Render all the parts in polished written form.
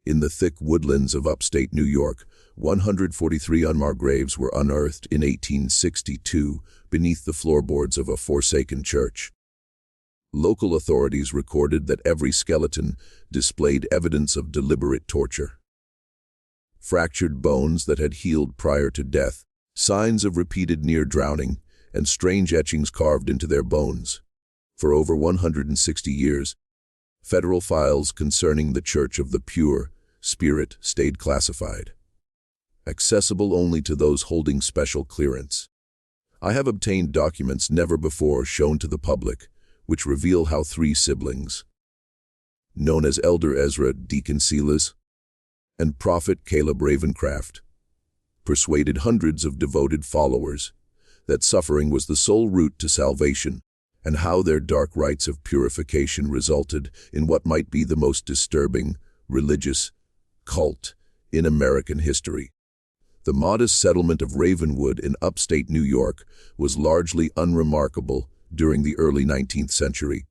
In the thick woodlands of upstate New York, 143 unmarked graves were unearthed in 1862 beneath the floorboards of a forsaken church. Local authorities recorded that every skeleton displayed evidence of deliberate torture. Fractured bones that had healed prior to death, signs of repeated near drowning, and strange etchings carved into their bones. For over 160 years, federal files concerning the Church of the Pure Spirit stayed classified, accessible only to those holding special clearance. I have obtained documents never before shown to the public, which reveal how 3 siblings, known as Elder Ezra, Deacon Silas, and Prophet Caleb Ravencraft, persuaded hundreds of devoted followers that suffering was the sole route to salvation, and how their dark rites of purification resulted in what might be the most disturbing religious cult in American history. The modest settlement of Ravenwood in upstate New York was largely unremarkable during the early 19th century.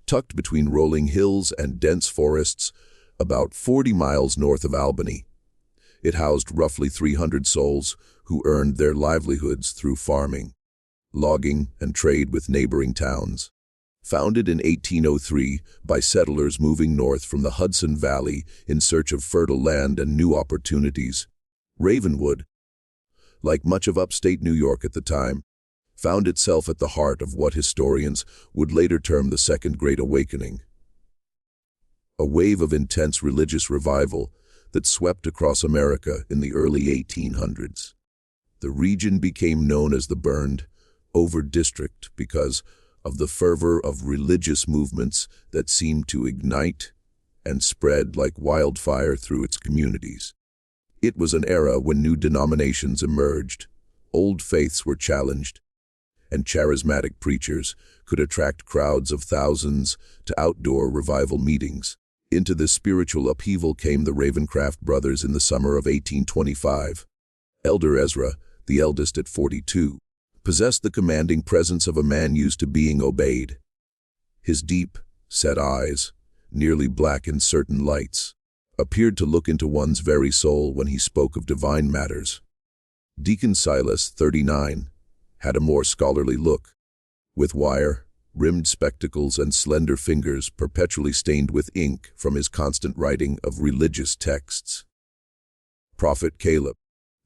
Tucked between rolling hills and dense forests, about 40 miles north of Albany, it housed roughly 300 souls who earned their livelihoods through farming, logging, and trade with neighboring towns. Founded in 1803 by settlers moving north from the Hudson Valley in search of fertile land and new opportunities, Ravenwood, like much of upstate New York at the time, found itself at the heart of what historians would later term the Second Great Awakening. A wave of intense religious revival that swept across America in the early 1800s. The region became known as the Burned Over District because of the fervor of religious movements that seemed to ignite and spread like wildfire through its communities. It was an era when new denominations emerged, old faiths were challenged, and charismatic preachers could attract crowds of thousands to outdoor revival meetings. Into this spiritual upheaval came the Ravencraft Brothers in the summer of 1825. Elder Ezra, the eldest at 42, possessed the commanding presence of a man used to being obeyed. His deep, set eyes, nearly black in certain lights, appeared to look into one's very soul when he spoke of divine matters. Deacon Silas, 39, had a more scholarly look, with wire-rimmed spectacles and slender fingers perpetually stained with ink from his constant writing of religious texts. Prophet Caleb,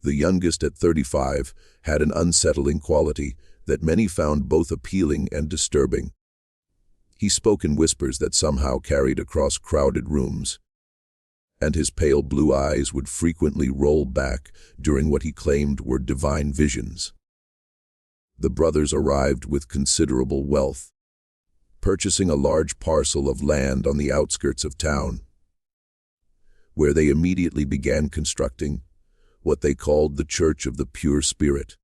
the youngest at 35, had an unsettling quality that many found both appealing and disturbing. He spoke in whispers that somehow carried across crowded rooms, and his pale blue eyes would frequently roll back during what he claimed were divine visions. The brothers arrived with considerable wealth, purchasing a large parcel of land on the outskirts of town, where they immediately began constructing what they called the Church of the Pure Spirit.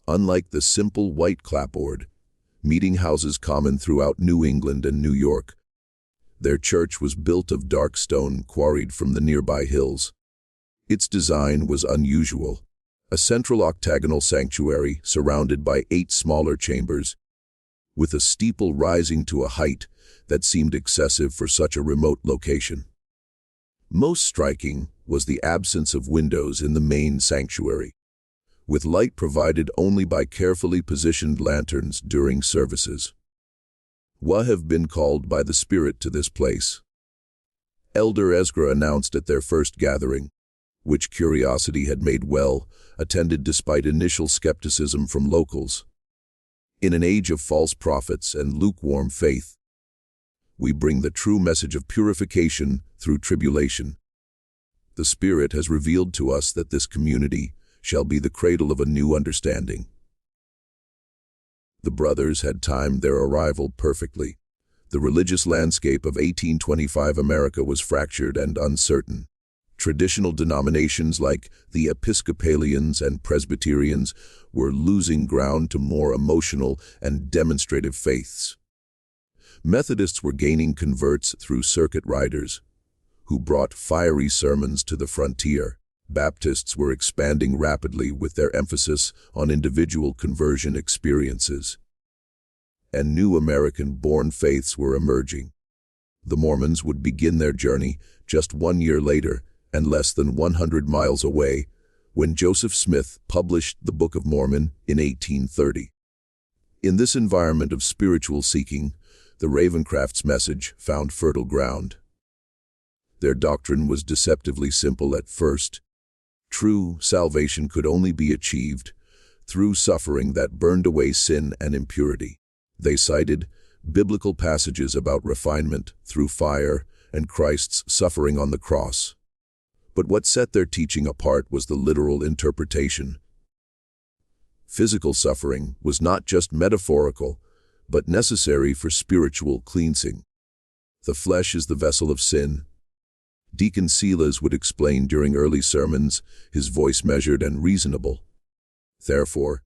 Unlike the simple white clapboard meeting houses common throughout New England and New York, their church was built of dark stone quarried from the nearby hills. Its design was unusual, a central octagonal sanctuary surrounded by 8 smaller chambers, with a steeple rising to a height that seemed excessive for such a remote location. Most striking was the absence of windows in the main sanctuary, with light provided only by carefully positioned lanterns during services. What have been called by the Spirit to this place? Elder Ezra announced at their first gathering, which curiosity had made well attended despite initial skepticism from locals. In an age of false prophets and lukewarm faith, we bring the true message of purification through tribulation. The Spirit has revealed to us that this community shall be the cradle of a new understanding. The brothers had timed their arrival perfectly. The religious landscape of 1825 America was fractured and uncertain. Traditional denominations like the Episcopalians and Presbyterians were losing ground to more emotional and demonstrative faiths. Methodists were gaining converts through circuit riders, who brought fiery sermons to the frontier. Baptists were expanding rapidly with their emphasis on individual conversion experiences. And new American-born faiths were emerging, The Mormons would begin their journey just 1 year later and less than 100 miles away when Joseph Smith published the Book of Mormon in 1830. In this environment of spiritual seeking, the Ravencrafts' message found fertile ground. Their doctrine was deceptively simple at first. True salvation could only be achieved through suffering that burned away sin and impurity. They cited biblical passages about refinement through fire and Christ's suffering on the cross. But what set their teaching apart was the literal interpretation. Physical suffering was not just metaphorical, but necessary for spiritual cleansing. The flesh is the vessel of sin. Deacon Silas would explain during early sermons, his voice measured and reasonable. Therefore,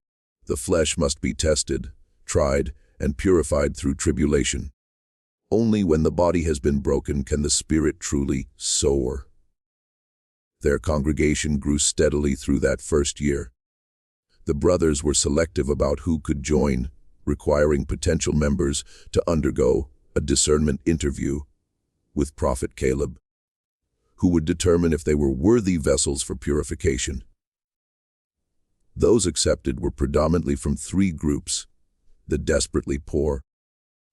the flesh must be tested, tried, and purified through tribulation. Only when the body has been broken can the spirit truly soar. Their congregation grew steadily through that first year. The brothers were selective about who could join, requiring potential members to undergo a discernment interview with Prophet Caleb, who would determine if they were worthy vessels for purification. Those accepted were predominantly from 3 groups: the desperately poor,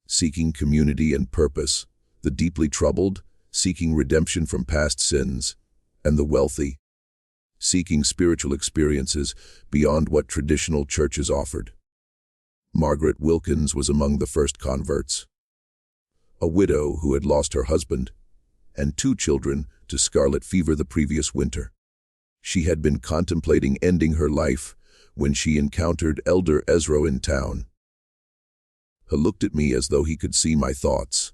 seeking community and purpose; the deeply troubled, seeking redemption from past sins; and the wealthy, seeking spiritual experiences beyond what traditional churches offered. Margaret Wilkins was among the first converts, a widow who had lost her husband and 2 children to scarlet fever the previous winter. She had been contemplating ending her life when she encountered Elder Ezra in town. He looked at me as though he could see my thoughts.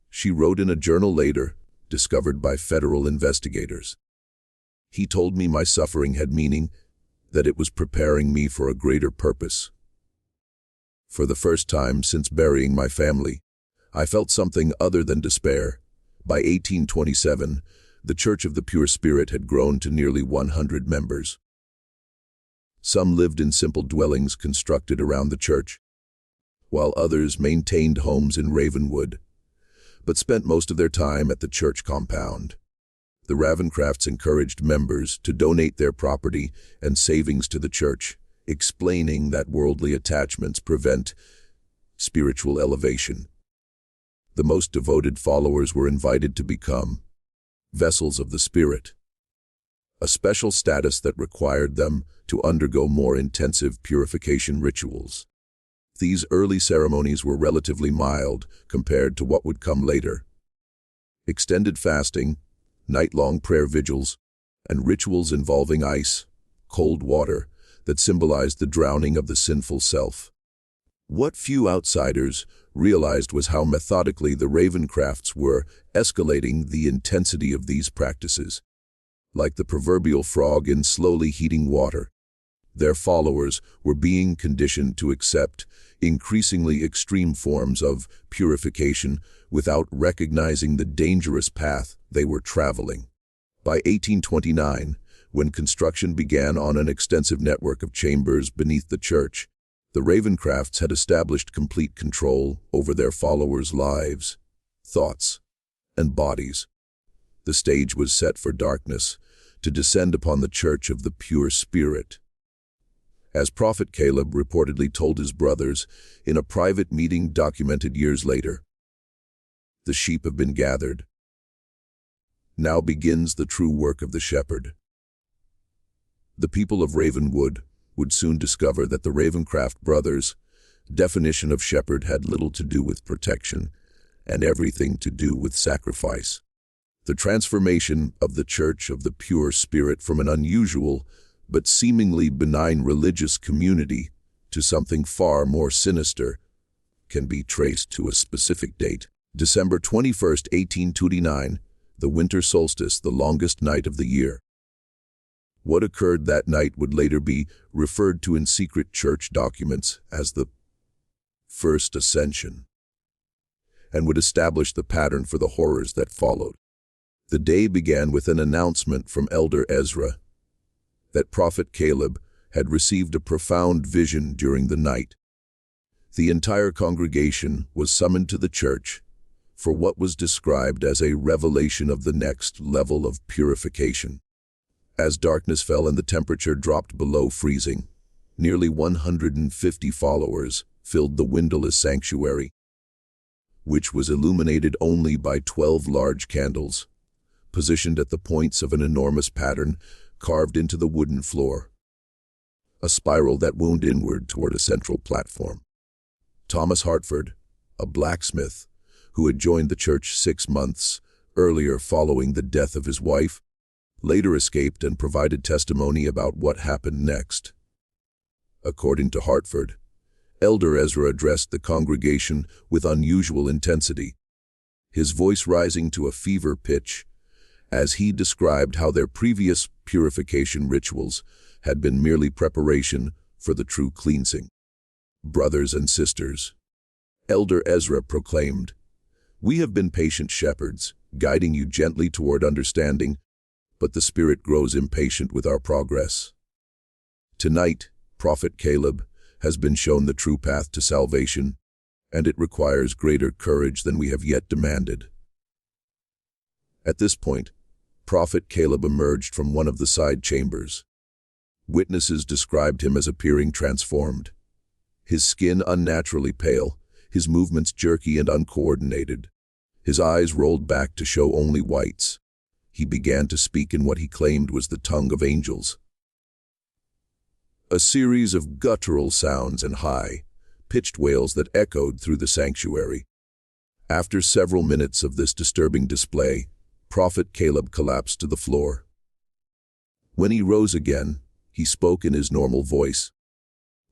She wrote in a journal later, discovered by federal investigators. He told me my suffering had meaning, that it was preparing me for a greater purpose. For the first time since burying my family, I felt something other than despair. By 1827, the Church of the Pure Spirit had grown to nearly 100 members. Some lived in simple dwellings constructed around the church, while others maintained homes in Ravenwood, but spent most of their time at the church compound. The Ravencrafts encouraged members to donate their property and savings to the church, explaining that worldly attachments prevent spiritual elevation. The most devoted followers were invited to become vessels of the Spirit, a special status that required them to undergo more intensive purification rituals. These early ceremonies were relatively mild compared to what would come later. Extended fasting, night-long prayer vigils, and rituals involving ice, cold water, that symbolized the drowning of the sinful self. What few outsiders realized was how methodically the Ravencrafts were escalating the intensity of these practices. Like the proverbial frog in slowly heating water, their followers were being conditioned to accept increasingly extreme forms of purification without recognizing the dangerous path they were traveling. By 1829, when construction began on an extensive network of chambers beneath the church, the Ravencrafts had established complete control over their followers' lives, thoughts, and bodies. The stage was set for darkness to descend upon the Church of the Pure Spirit. As Prophet Caleb reportedly told his brothers in a private meeting documented years later, "The sheep have been gathered. Now begins the true work of the shepherd." The people of Ravenwood would soon discover that the Ravencraft Brothers' definition of shepherd had little to do with protection and everything to do with sacrifice. The transformation of the Church of the Pure Spirit from an unusual but seemingly benign religious community to something far more sinister can be traced to a specific date. December 21st, 1829, the winter solstice, the longest night of the year. What occurred that night would later be referred to in secret church documents as the First Ascension, and would establish the pattern for the horrors that followed. The day began with an announcement from Elder Ezra that Prophet Caleb had received a profound vision during the night. The entire congregation was summoned to the church for what was described as a revelation of the next level of purification. As darkness fell and the temperature dropped below freezing, nearly 150 followers filled the windowless sanctuary, which was illuminated only by 12 large candles, positioned at the points of an enormous pattern carved into the wooden floor, a spiral that wound inward toward a central platform. Thomas Hartford, a blacksmith who had joined the church 6 months earlier following the death of his wife, later escaped and provided testimony about what happened next. According to Hartford, Elder Ezra addressed the congregation with unusual intensity, his voice rising to a fever pitch as he described how their previous purification rituals had been merely preparation for the true cleansing. Brothers and sisters, Elder Ezra proclaimed, "We have been patient shepherds, guiding you gently toward understanding, but the Spirit grows impatient with our progress. Tonight, Prophet Caleb has been shown the true path to salvation, and it requires greater courage than we have yet demanded." At this point, Prophet Caleb emerged from one of the side chambers. Witnesses described him as appearing transformed, his skin unnaturally pale, his movements jerky and uncoordinated. His eyes rolled back to show only whites. He began to speak in what he claimed was the tongue of angels. A series of guttural sounds and high-pitched wails that echoed through the sanctuary. After several minutes of this disturbing display, Prophet Caleb collapsed to the floor. When he rose again, he spoke in his normal voice,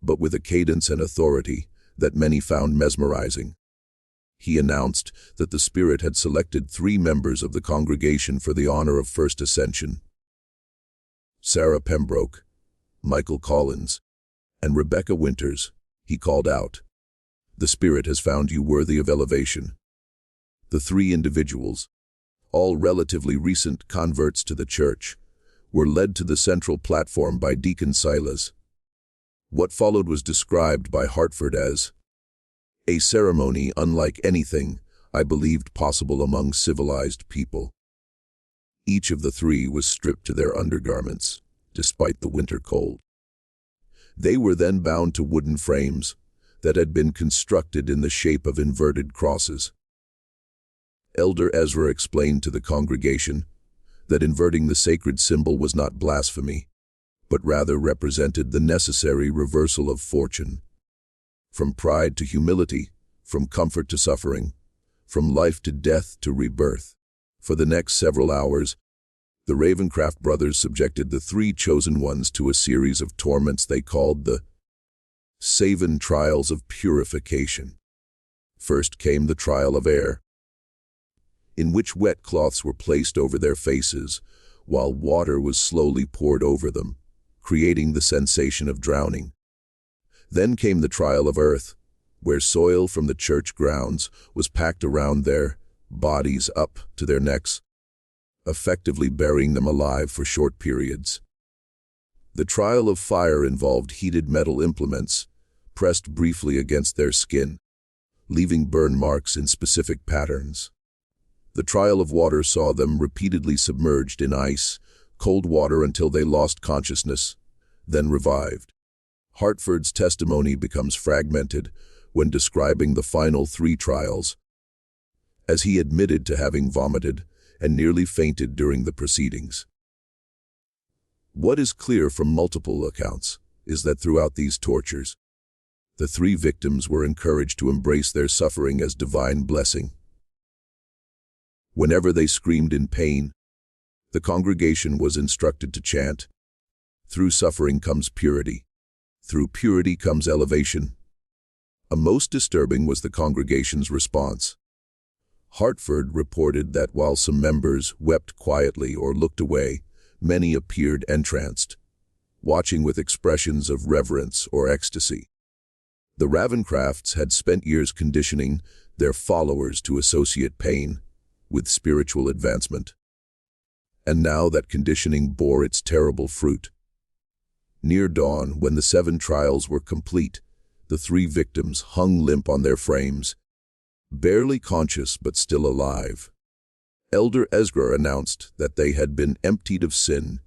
but with a cadence and authority that many found mesmerizing. He announced that the Spirit had selected 3 members of the congregation for the honor of first ascension: Sarah Pembroke, Michael Collins, and Rebecca Winters. He called out, "The Spirit has found you worthy of elevation." The 3 individuals, all relatively recent converts to the church, were led to the central platform by Deacon Silas. What followed was described by Hartford as a ceremony unlike anything I believed possible among civilized people. Each of the 3 was stripped to their undergarments, despite the winter cold. They were then bound to wooden frames that had been constructed in the shape of inverted crosses. Elder Ezra explained to the congregation that inverting the sacred symbol was not blasphemy, but rather represented the necessary reversal of fortune. From pride to humility, from comfort to suffering, from life to death to rebirth. For the next several hours, the Ravencraft Brothers subjected the 3 chosen ones to a series of torments they called the 7 trials of purification. First came the trial of air, in which wet cloths were placed over their faces, while water was slowly poured over them, creating the sensation of drowning. Then came the trial of earth, where soil from the church grounds was packed around their bodies up to their necks, effectively burying them alive for short periods. The trial of fire involved heated metal implements pressed briefly against their skin, leaving burn marks in specific patterns. The trial of water saw them repeatedly submerged in ice, cold water until they lost consciousness, then revived. Hartford's testimony becomes fragmented when describing the final 3 trials, as he admitted to having vomited and nearly fainted during the proceedings. What is clear from multiple accounts is that throughout these tortures, the 3 victims were encouraged to embrace their suffering as divine blessing. Whenever they screamed in pain, the congregation was instructed to chant, "Through suffering comes purity. Through purity comes elevation." A most disturbing was the congregation's response. Hartford reported that while some members wept quietly or looked away, many appeared entranced, watching with expressions of reverence or ecstasy. The Ravencrafts had spent years conditioning their followers to associate pain with spiritual advancement. And now that conditioning bore its terrible fruit. Near dawn, when the 7 trials were complete, the 3 victims hung limp on their frames, barely conscious but still alive. Elder Ezra announced that they had been emptied of sin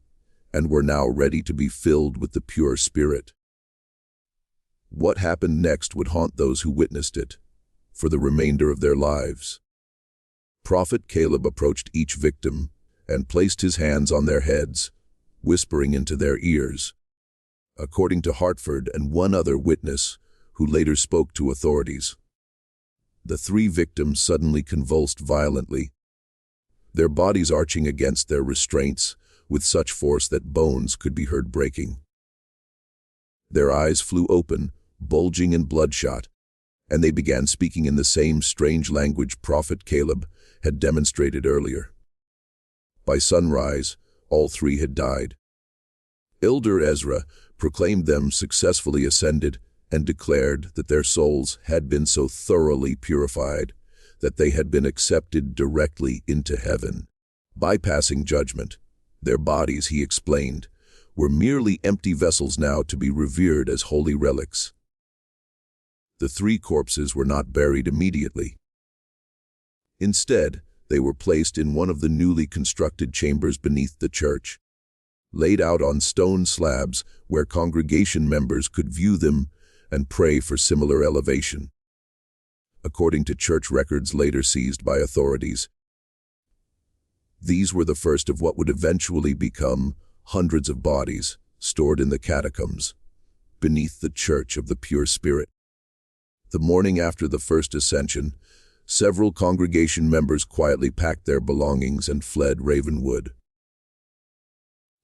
and were now ready to be filled with the pure Spirit. What happened next would haunt those who witnessed it for the remainder of their lives. Prophet Caleb approached each victim and placed his hands on their heads, whispering into their ears. According to Hartford and one other witness, who later spoke to authorities, the 3 victims suddenly convulsed violently, their bodies arching against their restraints with such force that bones could be heard breaking. Their eyes flew open, bulging and bloodshot, and they began speaking in the same strange language Prophet Caleb had demonstrated earlier. By sunrise, all 3 had died. Elder Ezra proclaimed them successfully ascended and declared that their souls had been so thoroughly purified that they had been accepted directly into heaven. Bypassing judgment, their bodies, he explained, were merely empty vessels now to be revered as holy relics. The 3 corpses were not buried immediately. Instead, they were placed in one of the newly constructed chambers beneath the church, laid out on stone slabs where congregation members could view them and pray for similar elevation. According to church records later seized by authorities, these were the first of what would eventually become hundreds of bodies stored in the catacombs beneath the Church of the Pure Spirit. The morning after the first ascension, several congregation members quietly packed their belongings and fled Ravenwood.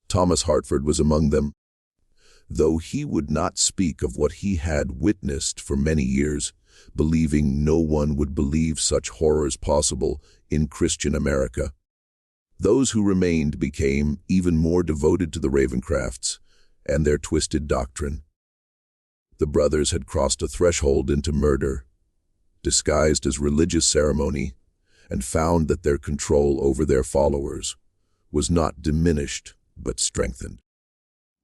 Thomas Hartford was among them, though he would not speak of what he had witnessed for many years, believing no one would believe such horrors possible in Christian America. Those who remained became even more devoted to the Ravencrafts and their twisted doctrine. The brothers had crossed a threshold into murder, disguised as religious ceremony, and found that their control over their followers was not diminished but strengthened.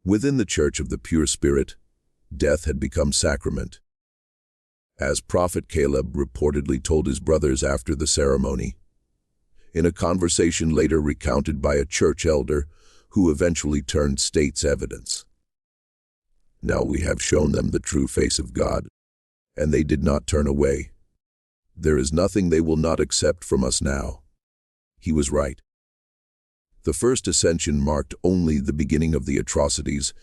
Within the Church of the Pure Spirit, death had become sacrament. As Prophet Caleb reportedly told his brothers after the ceremony, in a conversation later recounted by a church elder who eventually turned state's evidence. Now we have shown them the true face of God, and they did not turn away. There is nothing they will not accept from us now. He was right. The first ascension marked only the beginning of the atrocities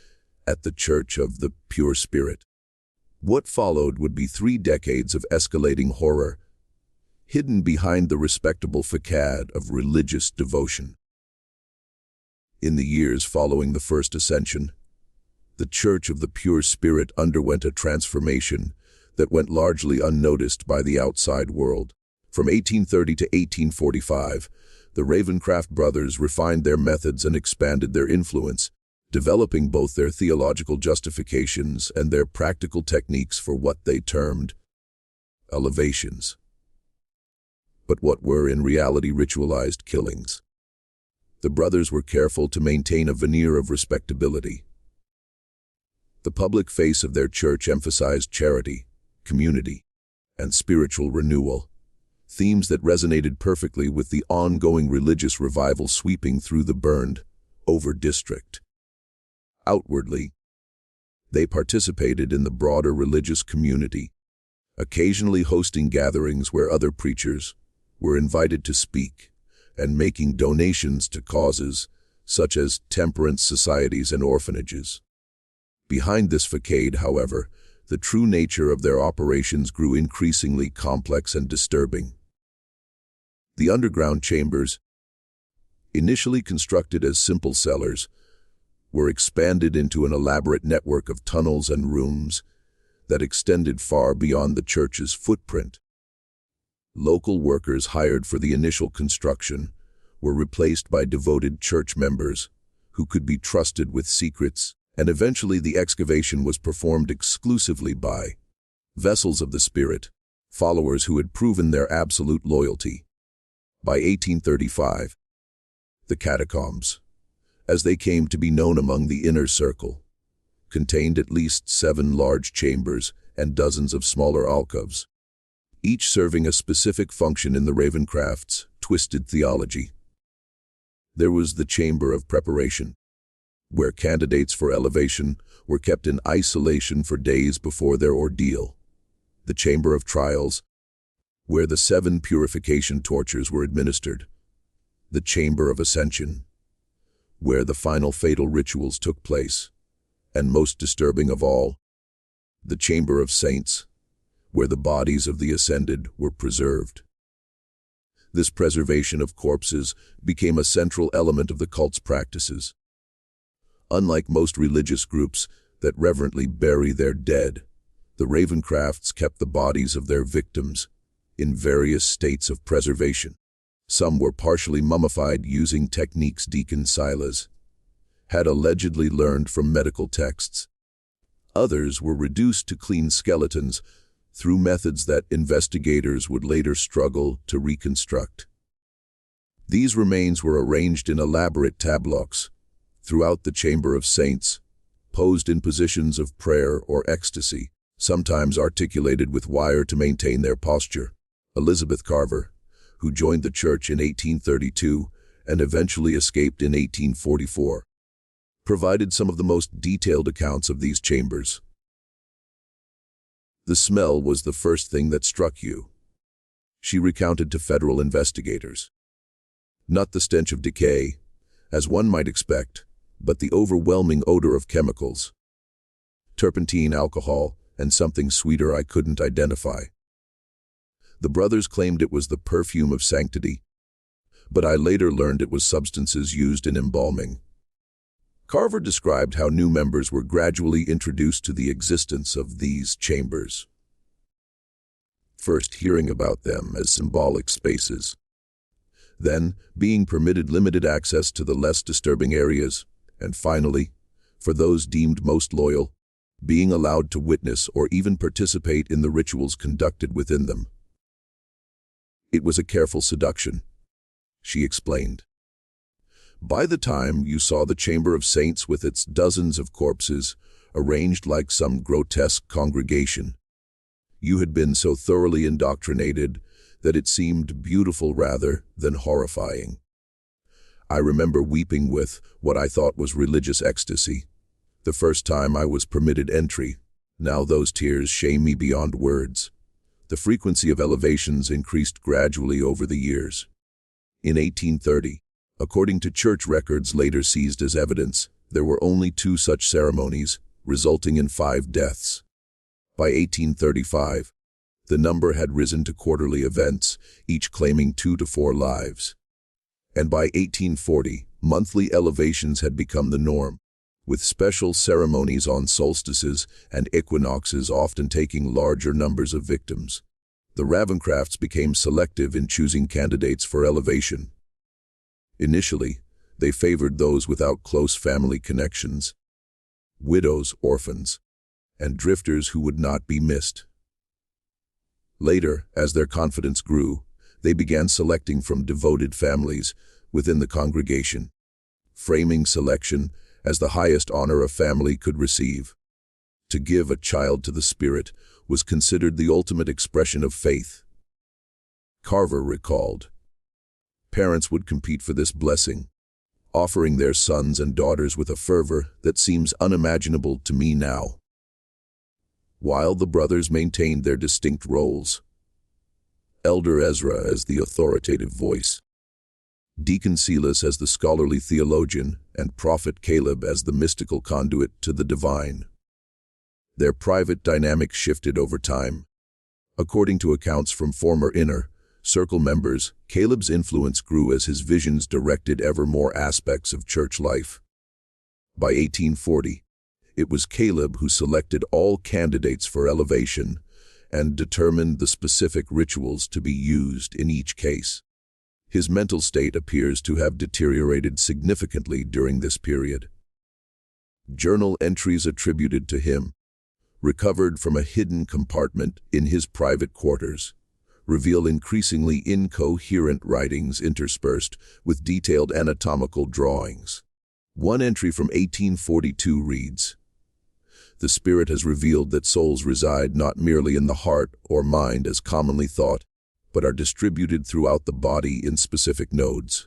at the Church of the Pure Spirit. What followed would be 3 decades of escalating horror, hidden behind the respectable facade of religious devotion. In the years following the first ascension, the Church of the Pure Spirit underwent a transformation that went largely unnoticed by the outside world. From 1830 to 1845, the Ravencraft Brothers refined their methods and expanded their influence, developing both their theological justifications and their practical techniques for what they termed elevations. But what were in reality ritualized killings. The brothers were careful to maintain a veneer of respectability. The public face of their church emphasized charity, community, and spiritual renewal, themes that resonated perfectly with the ongoing religious revival sweeping through the burned-over district. Outwardly, they participated in the broader religious community, occasionally hosting gatherings where other preachers were invited to speak and making donations to causes such as temperance societies and orphanages. Behind this facade, however, the true nature of their operations grew increasingly complex and disturbing. The underground chambers, initially constructed as simple cellars, were expanded into an elaborate network of tunnels and rooms that extended far beyond the church's footprint. Local workers hired for the initial construction were replaced by devoted church members who could be trusted with secrets, and eventually the excavation was performed exclusively by vessels of the Spirit, followers who had proven their absolute loyalty. By 1835, the catacombs, as they came to be known among the inner circle, contained at least 7 large chambers and dozens of smaller alcoves. each serving a specific function in the Ravencraft's twisted theology. There was the Chamber of Preparation, where candidates for elevation were kept in isolation for days before their ordeal. The Chamber of Trials, where the 7 purification tortures were administered. The Chamber of Ascension, where the final fatal rituals took place. And most disturbing of all, the Chamber of Saints, where the bodies of the ascended were preserved. This preservation of corpses became a central element of the cult's practices. Unlike most religious groups that reverently bury their dead, the Ravencrafts kept the bodies of their victims in various states of preservation. Some were partially mummified using techniques Deacon Silas had allegedly learned from medical texts. Others were reduced to clean skeletons through methods that investigators would later struggle to reconstruct. These remains were arranged in elaborate tableaux throughout the Chamber of Saints, posed in positions of prayer or ecstasy, sometimes articulated with wire to maintain their posture. Elizabeth Carver, who joined the church in 1832 and eventually escaped in 1844, provided some of the most detailed accounts of these chambers. The smell was the first thing that struck you, she recounted to federal investigators. Not the stench of decay, as one might expect, but the overwhelming odor of chemicals. Turpentine, alcohol, and something sweeter I couldn't identify. The brothers claimed it was the perfume of sanctity, but I later learned it was substances used in embalming. Carver described how new members were gradually introduced to the existence of these chambers, first hearing about them as symbolic spaces, then being permitted limited access to the less disturbing areas, and finally, for those deemed most loyal, being allowed to witness or even participate in the rituals conducted within them. It was a careful seduction, she explained. By the time you saw the Chamber of Saints with its dozens of corpses, arranged like some grotesque congregation, you had been so thoroughly indoctrinated that it seemed beautiful rather than horrifying. I remember weeping with what I thought was religious ecstasy, the first time I was permitted entry. Now those tears shame me beyond words. The frequency of elevations increased gradually over the years. In 1830, according to church records later seized as evidence, there were only 2 such ceremonies, resulting in 5 deaths. By 1835, the number had risen to quarterly events, each claiming 2 to 4 lives. And by 1840, monthly elevations had become the norm, with special ceremonies on solstices and equinoxes often taking larger numbers of victims. The Ravencrafts became selective in choosing candidates for elevation. Initially, they favored those without close family connections, widows, orphans, and drifters who would not be missed. Later, as their confidence grew, they began selecting from devoted families within the congregation, framing selection as the highest honor a family could receive. To give a child to the Spirit was considered the ultimate expression of faith. Carver recalled, parents would compete for this blessing, offering their sons and daughters with a fervor that seems unimaginable to me now. While the brothers maintained their distinct roles, Elder Ezra as the authoritative voice, Deacon Silas as the scholarly theologian, and Prophet Caleb as the mystical conduit to the divine. Their private dynamic shifted over time. According to accounts from former inner circle members, Caleb's influence grew as his visions directed ever more aspects of church life. By 1840, it was Caleb who selected all candidates for elevation and determined the specific rituals to be used in each case. His mental state appears to have deteriorated significantly during this period. Journal entries attributed to him, recovered from a hidden compartment in his private quarters, reveal increasingly incoherent writings interspersed with detailed anatomical drawings. One entry from 1842 reads, The Spirit has revealed that souls reside not merely in the heart or mind as commonly thought, but are distributed throughout the body in specific nodes.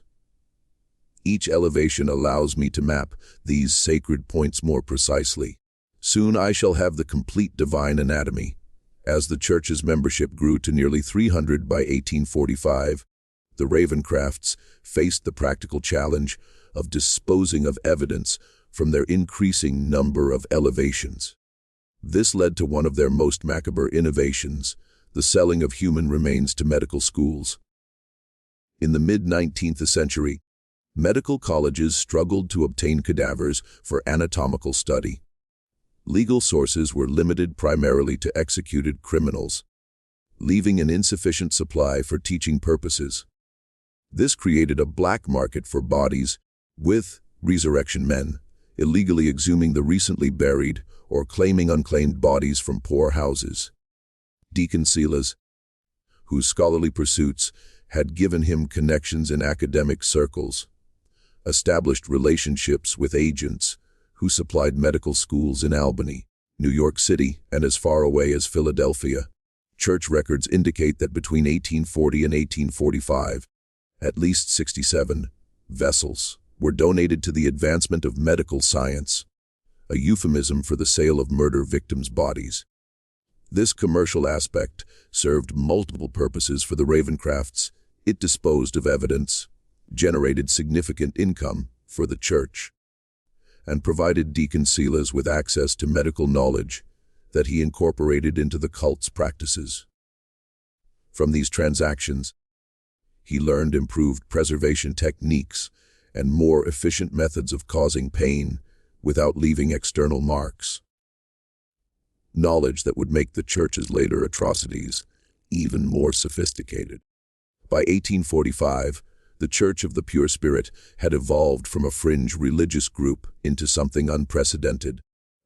Each elevation allows me to map these sacred points more precisely. Soon I shall have the complete divine anatomy. As the church's membership grew to nearly 300 by 1845, the Ravencrafts faced the practical challenge of disposing of evidence from their increasing number of elevations. This led to one of their most macabre innovations, the selling of human remains to medical schools. In the mid-19th century, medical colleges struggled to obtain cadavers for anatomical study. Legal sources were limited primarily to executed criminals, leaving an insufficient supply for teaching purposes. This created a black market for bodies, with resurrection men illegally exhuming the recently buried or claiming unclaimed bodies from poor houses. Deacon Silas, whose scholarly pursuits had given him connections in academic circles, established relationships with agents who supplied medical schools in Albany, New York City, and as far away as Philadelphia. Church records indicate that between 1840 and 1845, at least 67 vessels were donated to the advancement of medical science, a euphemism for the sale of murder victims' bodies. This commercial aspect served multiple purposes for the Ravencrafts. It disposed of evidence, generated significant income for the church, and provided Deacon Silas with access to medical knowledge that he incorporated into the cult's practices. From these transactions, he learned improved preservation techniques and more efficient methods of causing pain without leaving external marks. Knowledge that would make the church's later atrocities even more sophisticated. By 1845, the Church of the Pure Spirit had evolved from a fringe religious group into something unprecedented,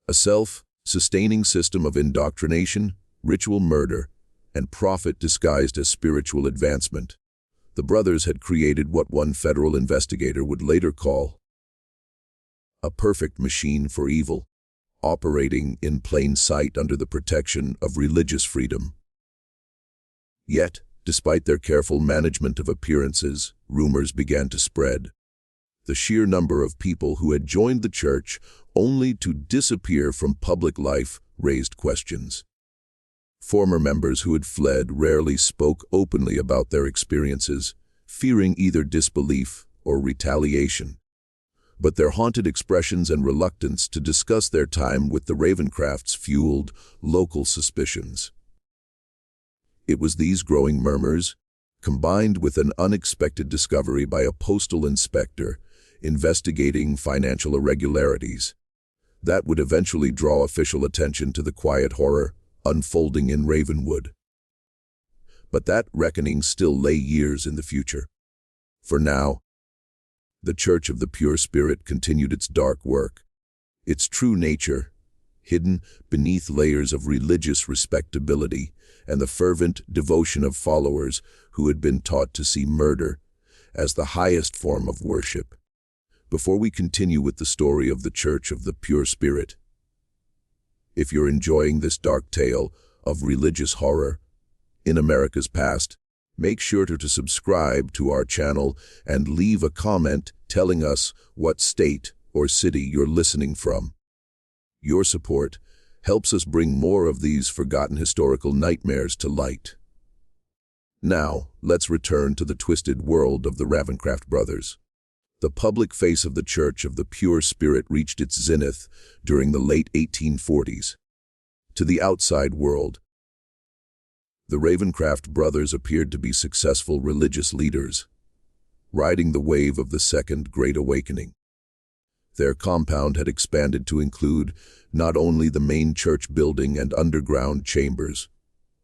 a self-sustaining system of indoctrination, ritual murder, and profit disguised as spiritual advancement. The brothers had created what one federal investigator would later call a perfect machine for evil, operating in plain sight under the protection of religious freedom. Yet, despite their careful management of appearances, rumors began to spread. The sheer number of people who had joined the church only to disappear from public life raised questions. Former members who had fled rarely spoke openly about their experiences, fearing either disbelief or retaliation. But their haunted expressions and reluctance to discuss their time with the Ravencrafts fueled local suspicions. It was these growing murmurs, combined with an unexpected discovery by a postal inspector investigating financial irregularities, that would eventually draw official attention to the quiet horror unfolding in Ravenwood. But that reckoning still lay years in the future. For now, the Church of the Pure Spirit continued its dark work. Its true nature, hidden beneath layers of religious respectability and the fervent devotion of followers who had been taught to see murder as the highest form of worship. Before we continue with the story of the Church of the Pure Spirit, if you're enjoying this dark tale of religious horror in America's past, make sure to subscribe to our channel and leave a comment telling us what state or city you're listening from. Your support helps us bring more of these forgotten historical nightmares to light. Now, let's return to the twisted world of the Ravencraft brothers. The public face of the Church of the Pure Spirit reached its zenith during the late 1840s. To the outside world, the Ravencraft brothers appeared to be successful religious leaders, riding the wave of the Second Great Awakening. Their compound had expanded to include not only the main church building and underground chambers,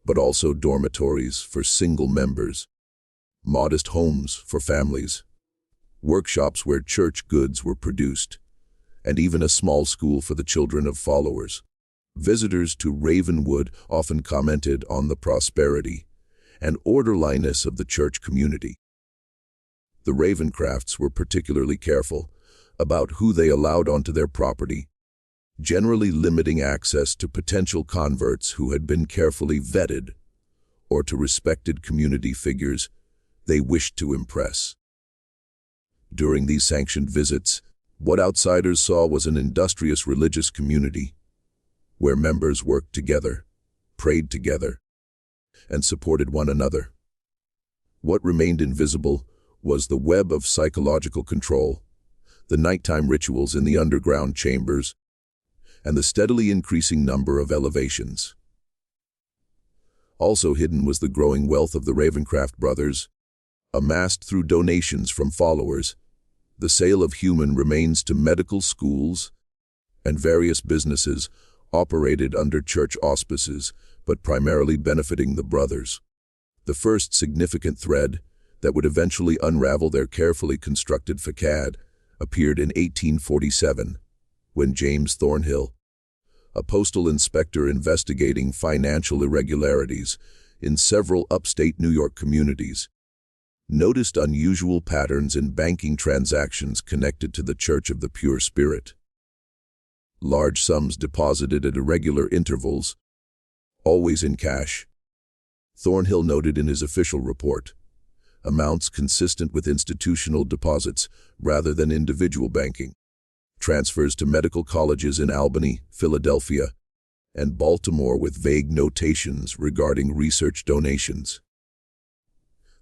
but also dormitories for single members, modest homes for families, workshops where church goods were produced, and even a small school for the children of followers. Visitors to Ravenwood often commented on the prosperity and orderliness of the church community. The Ravencrafts were particularly careful about who they allowed onto their property, generally limiting access to potential converts who had been carefully vetted, or to respected community figures they wished to impress. During these sanctioned visits, what outsiders saw was an industrious religious community, where members worked together, prayed together, and supported one another. What remained invisible was the web of psychological control, the nighttime rituals in the underground chambers, and the steadily increasing number of elevations. Also hidden was the growing wealth of the Ravencraft Brothers, amassed through donations from followers, the sale of human remains to medical schools, and various businesses operated under church auspices, but primarily benefiting the brothers. The first significant thread that would eventually unravel their carefully constructed facade appeared in 1847, when James Thornhill, a postal inspector investigating financial irregularities in several upstate New York communities, noticed unusual patterns in banking transactions connected to the Church of the Pure Spirit. Large sums deposited at irregular intervals, always in cash. Thornhill noted in his official report, amounts consistent with institutional deposits rather than individual banking. Transfers to medical colleges in Albany, Philadelphia, and Baltimore with vague notations regarding research donations.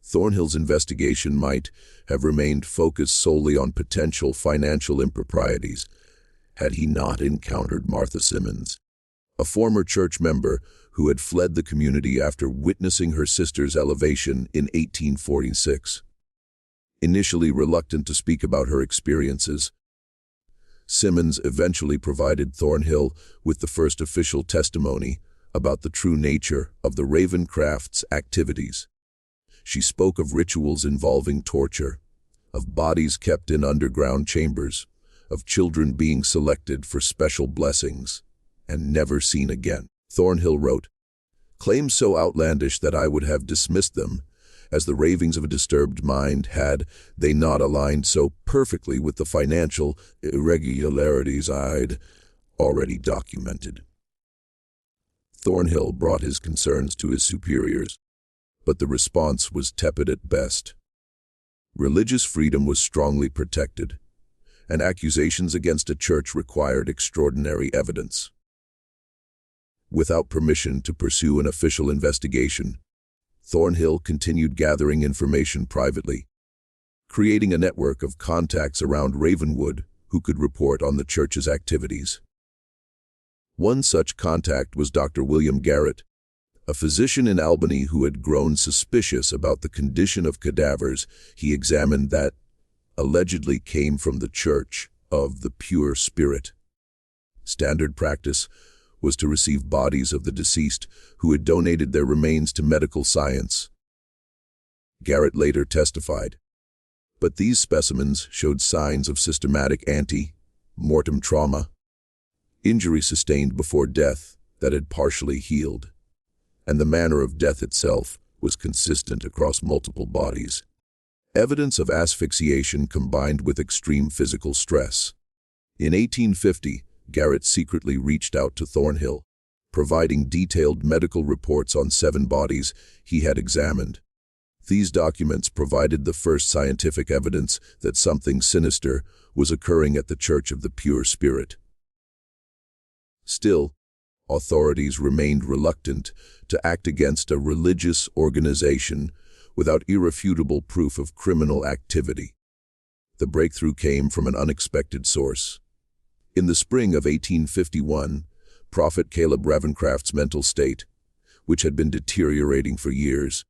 Thornhill's investigation might have remained focused solely on potential financial improprieties had he not encountered Martha Simmons, a former church member who had fled the community after witnessing her sister's elevation in 1846. Initially reluctant to speak about her experiences, Simmons eventually provided Thornhill with the first official testimony about the true nature of the Ravencraft's activities. She spoke of rituals involving torture, of bodies kept in underground chambers, of children being selected for special blessings and never seen again. Thornhill wrote, "Claims so outlandish that I would have dismissed them as the ravings of a disturbed mind had they not aligned so perfectly with the financial irregularities I'd already documented." Thornhill brought his concerns to his superiors, but the response was tepid at best. Religious freedom was strongly protected, and accusations against a church required extraordinary evidence. Without permission to pursue an official investigation, Thornhill continued gathering information privately, creating a network of contacts around Ravenwood who could report on the church's activities. One such contact was Dr. William Garrett, a physician in Albany who had grown suspicious about the condition of cadavers he examined that allegedly came from the Church of the Pure Spirit. Standard practice was to receive bodies of the deceased who had donated their remains to medical science. Garrett later testified, but these specimens showed signs of systematic ante-mortem trauma, injury sustained before death that had partially healed, and the manner of death itself was consistent across multiple bodies. Evidence of asphyxiation combined with extreme physical stress. In 1850, Garrett secretly reached out to Thornhill, providing detailed medical reports on 7 bodies he had examined. These documents provided the first scientific evidence that something sinister was occurring at the Church of the Pure Spirit. Still, authorities remained reluctant to act against a religious organization without irrefutable proof of criminal activity. The breakthrough came from an unexpected source. In the spring of 1851, Prophet Caleb Ravencraft's mental state, which had been deteriorating for years,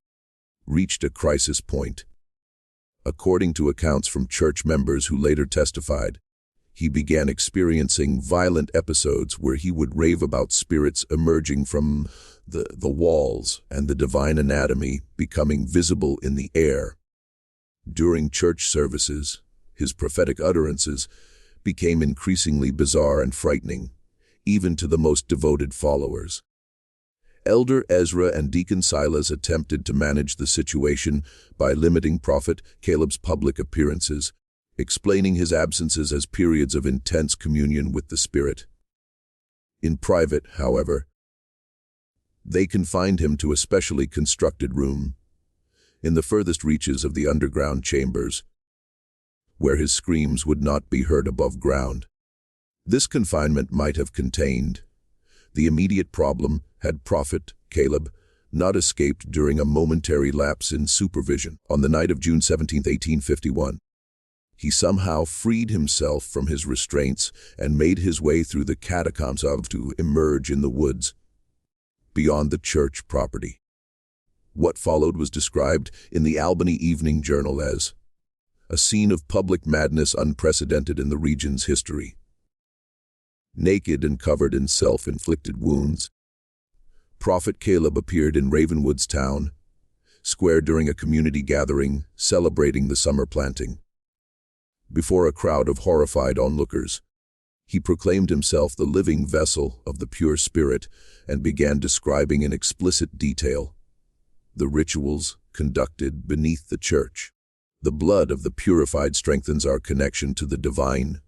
reached a crisis point. According to accounts from church members who later testified, he began experiencing violent episodes where he would rave about spirits emerging from the walls and the divine anatomy becoming visible in the air. During church services, his prophetic utterances became increasingly bizarre and frightening, even to the most devoted followers. Elder Ezra and Deacon Silas attempted to manage the situation by limiting Prophet Caleb's public appearances, explaining his absences as periods of intense communion with the Spirit. In private, however, they confined him to a specially constructed room in the furthest reaches of the underground chambers, where his screams would not be heard above ground. This confinement might have contained the immediate problem had Prophet Caleb not escaped during a momentary lapse in supervision. On the night of June 17, 1851, he somehow freed himself from his restraints and made his way through the catacombs to emerge in the woods beyond the church property. What followed was described in the Albany Evening Journal as a scene of public madness unprecedented in the region's history. Naked and covered in self-inflicted wounds, Prophet Caleb appeared in Ravenwood's town square during a community gathering celebrating the summer planting. Before a crowd of horrified onlookers, he proclaimed himself the living vessel of the pure spirit and began describing in explicit detail the rituals conducted beneath the church. The blood of the purified strengthens our connection to the divine,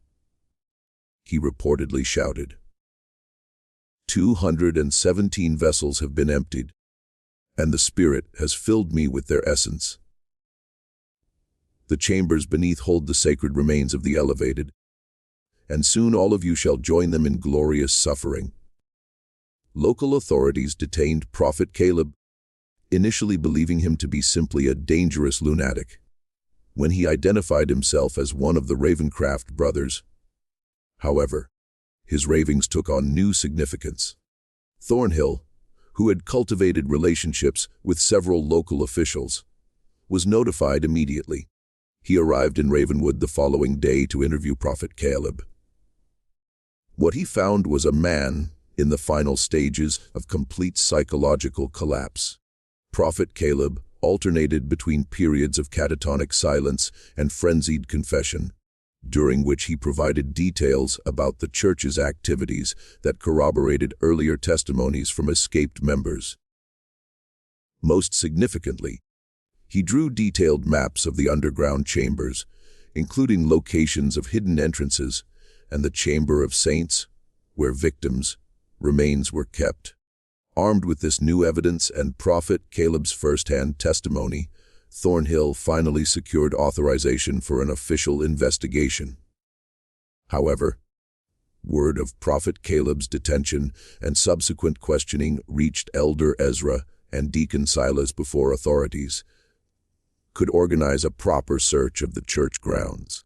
he reportedly shouted. 217 vessels have been emptied, and the Spirit has filled me with their essence. The chambers beneath hold the sacred remains of the elevated, and soon all of you shall join them in glorious suffering. Local authorities detained Prophet Caleb, initially believing him to be simply a dangerous lunatic. When he identified himself as one of the Ravencraft brothers, however, his ravings took on new significance. Thornhill, who had cultivated relationships with several local officials, was notified immediately. He arrived in Ravenwood the following day to interview Prophet Caleb. What he found was a man in the final stages of complete psychological collapse. Prophet Caleb alternated between periods of catatonic silence and frenzied confession, during which he provided details about the church's activities that corroborated earlier testimonies from escaped members. Most significantly, he drew detailed maps of the underground chambers, including locations of hidden entrances and the Chamber of Saints, where victims' remains were kept. Armed with this new evidence and Prophet Caleb's first-hand testimony, Thornhill finally secured authorization for an official investigation. However, word of Prophet Caleb's detention and subsequent questioning reached Elder Ezra and Deacon Silas before authorities could organize a proper search of the church grounds.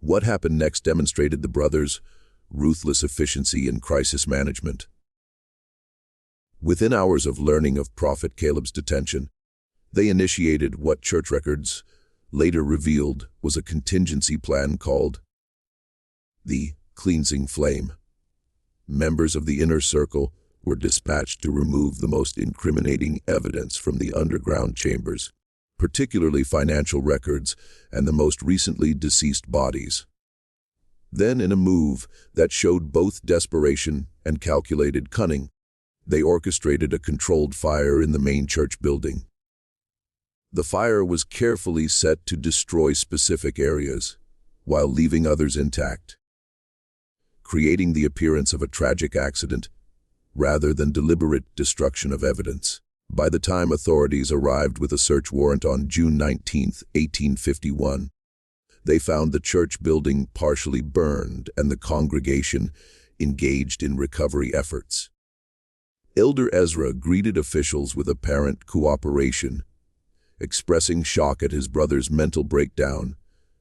What happened next demonstrated the brothers' ruthless efficiency in crisis management. Within hours of learning of Prophet Caleb's detention, they initiated what church records later revealed was a contingency plan called the Cleansing Flame. Members of the inner circle were dispatched to remove the most incriminating evidence from the underground chambers, particularly financial records and the most recently deceased bodies. Then, in a move that showed both desperation and calculated cunning, they orchestrated a controlled fire in the main church building. The fire was carefully set to destroy specific areas, while leaving others intact, creating the appearance of a tragic accident rather than deliberate destruction of evidence. By the time authorities arrived with a search warrant on June 19, 1851, they found the church building partially burned and the congregation engaged in recovery efforts. Elder Ezra greeted officials with apparent cooperation, expressing shock at his brother's mental breakdown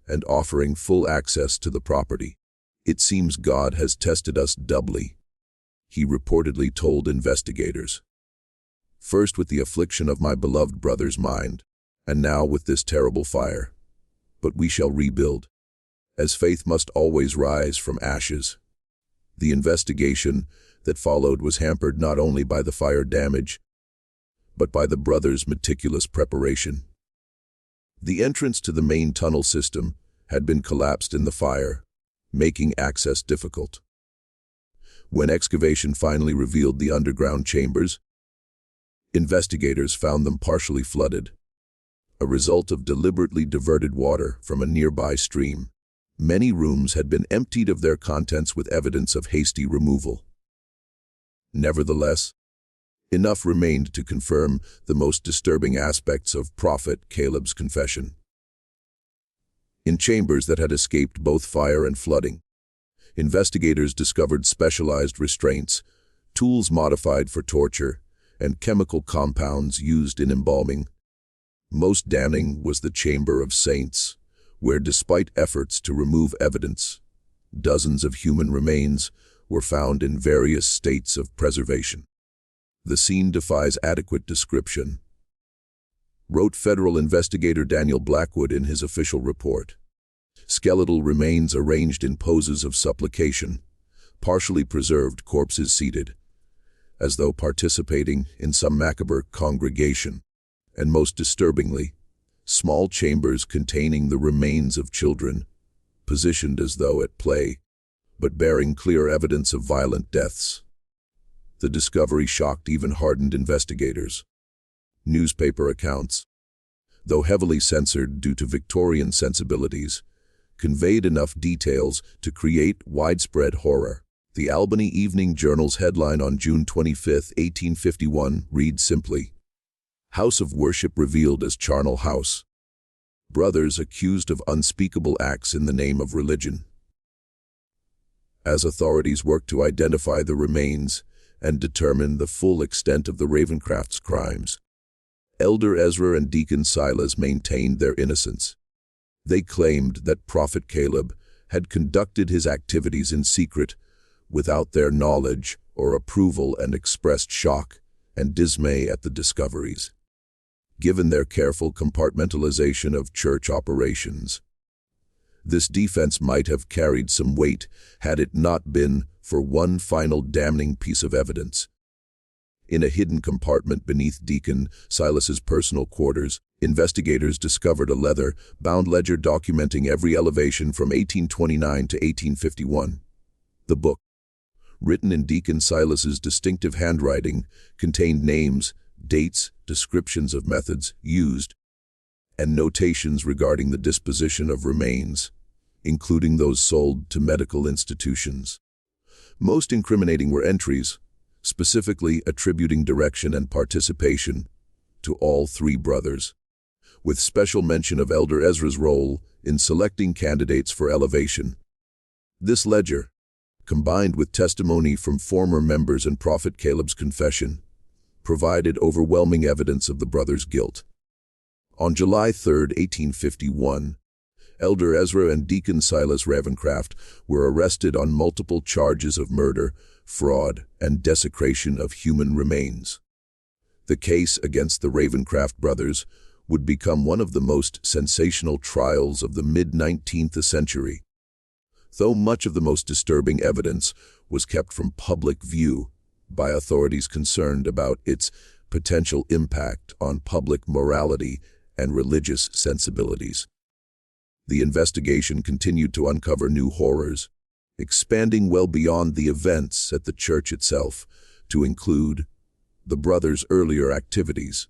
and offering full access to the property. "It seems God has tested us doubly," he reportedly told investigators. "First with the affliction of my beloved brother's mind, and now with this terrible fire. But we shall rebuild, as faith must always rise from ashes." The investigation that followed was hampered not only by the fire damage, but by the brothers' meticulous preparation. The entrance to the main tunnel system had been collapsed in the fire, making access difficult. When excavation finally revealed the underground chambers, investigators found them partially flooded, a result of deliberately diverted water from a nearby stream. Many rooms had been emptied of their contents with evidence of hasty removal. Nevertheless, enough remained to confirm the most disturbing aspects of Prophet Caleb's confession. In chambers that had escaped both fire and flooding, investigators discovered specialized restraints, tools modified for torture, and chemical compounds used in embalming. Most damning was the Chamber of Saints, where, despite efforts to remove evidence, dozens of human remains were found in various states of preservation. The scene defies adequate description, wrote federal investigator Daniel Blackwood in his official report. Skeletal remains arranged in poses of supplication, partially preserved corpses seated, as though participating in some macabre congregation, and most disturbingly, small chambers containing the remains of children, positioned as though at play, but bearing clear evidence of violent deaths. The discovery shocked even hardened investigators. Newspaper accounts, though heavily censored due to Victorian sensibilities, conveyed enough details to create widespread horror. The Albany Evening Journal's headline on June 25, 1851, reads simply, "House of Worship Revealed as Charnel House. Brothers accused of unspeakable acts in the name of religion." As authorities worked to identify the remains and determine the full extent of the Ravencraft's crimes, Elder Ezra and Deacon Silas maintained their innocence. They claimed that Prophet Caleb had conducted his activities in secret, without their knowledge or approval, and expressed shock and dismay at the discoveries. Given their careful compartmentalization of church operations, this defense might have carried some weight had it not been for one final damning piece of evidence. In a hidden compartment beneath Deacon Silas's personal quarters, investigators discovered a leather-bound ledger documenting every elevation from 1829 to 1851. The book, written in Deacon Silas's distinctive handwriting, contained names, dates, descriptions of methods used, and notations regarding the disposition of remains, including those sold to medical institutions. Most incriminating were entries, specifically attributing direction and participation to all three brothers, with special mention of Elder Ezra's role in selecting candidates for elevation. This ledger, combined with testimony from former members and Prophet Caleb's confession, provided overwhelming evidence of the brothers' guilt. On July 3, 1851, Elder Ezra and Deacon Silas Ravencraft were arrested on multiple charges of murder, fraud, and desecration of human remains. The case against the Ravencraft brothers would become one of the most sensational trials of the mid-19th century. Though much of the most disturbing evidence was kept from public view by authorities concerned about its potential impact on public morality and religious sensibilities. The investigation continued to uncover new horrors, expanding well beyond the events at the church itself to include the brothers' earlier activities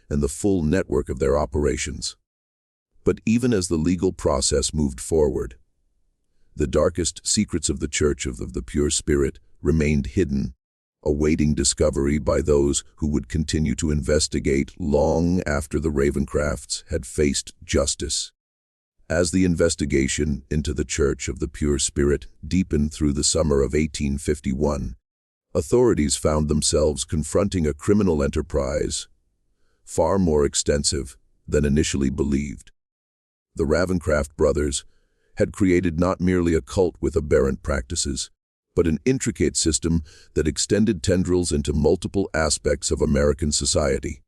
and the full network of their operations. But even as the legal process moved forward, the darkest secrets of the Church of the Pure Spirit remained hidden, awaiting discovery by those who would continue to investigate long after the Ravencrafts had faced justice. As the investigation into the Church of the Pure Spirit deepened through the summer of 1851, authorities found themselves confronting a criminal enterprise far more extensive than initially believed. The Ravencraft brothers had created not merely a cult with aberrant practices, but an intricate system that extended tendrils into multiple aspects of American society: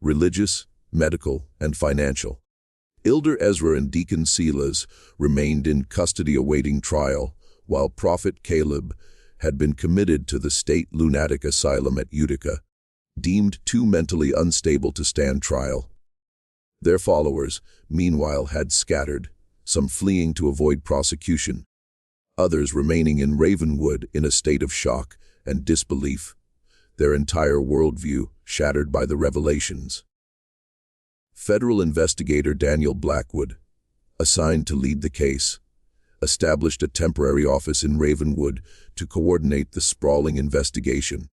religious, medical, and financial. Elder Ezra and Deacon Silas remained in custody awaiting trial, while Prophet Caleb had been committed to the state lunatic asylum at Utica, deemed too mentally unstable to stand trial. Their followers, meanwhile, had scattered, some fleeing to avoid prosecution, others remaining in Ravenwood in a state of shock and disbelief, their entire worldview shattered by the revelations. Federal investigator Daniel Blackwood, assigned to lead the case, established a temporary office in Ravenwood to coordinate the sprawling investigation.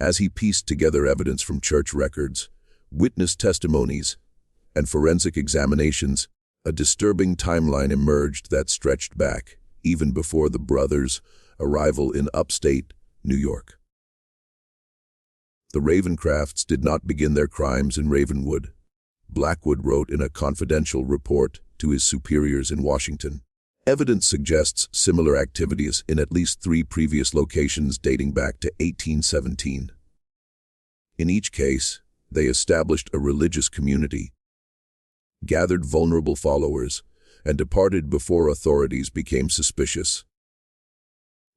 As he pieced together evidence from church records, witness testimonies, and forensic examinations, a disturbing timeline emerged that stretched back even before the brothers' arrival in upstate New York. The Ravencrafts did not begin their crimes in Ravenwood. Blackwood wrote in a confidential report to his superiors in Washington. Evidence suggests similar activities in at least 3 previous locations dating back to 1817. In each case, they established a religious community, gathered vulnerable followers, and departed before authorities became suspicious.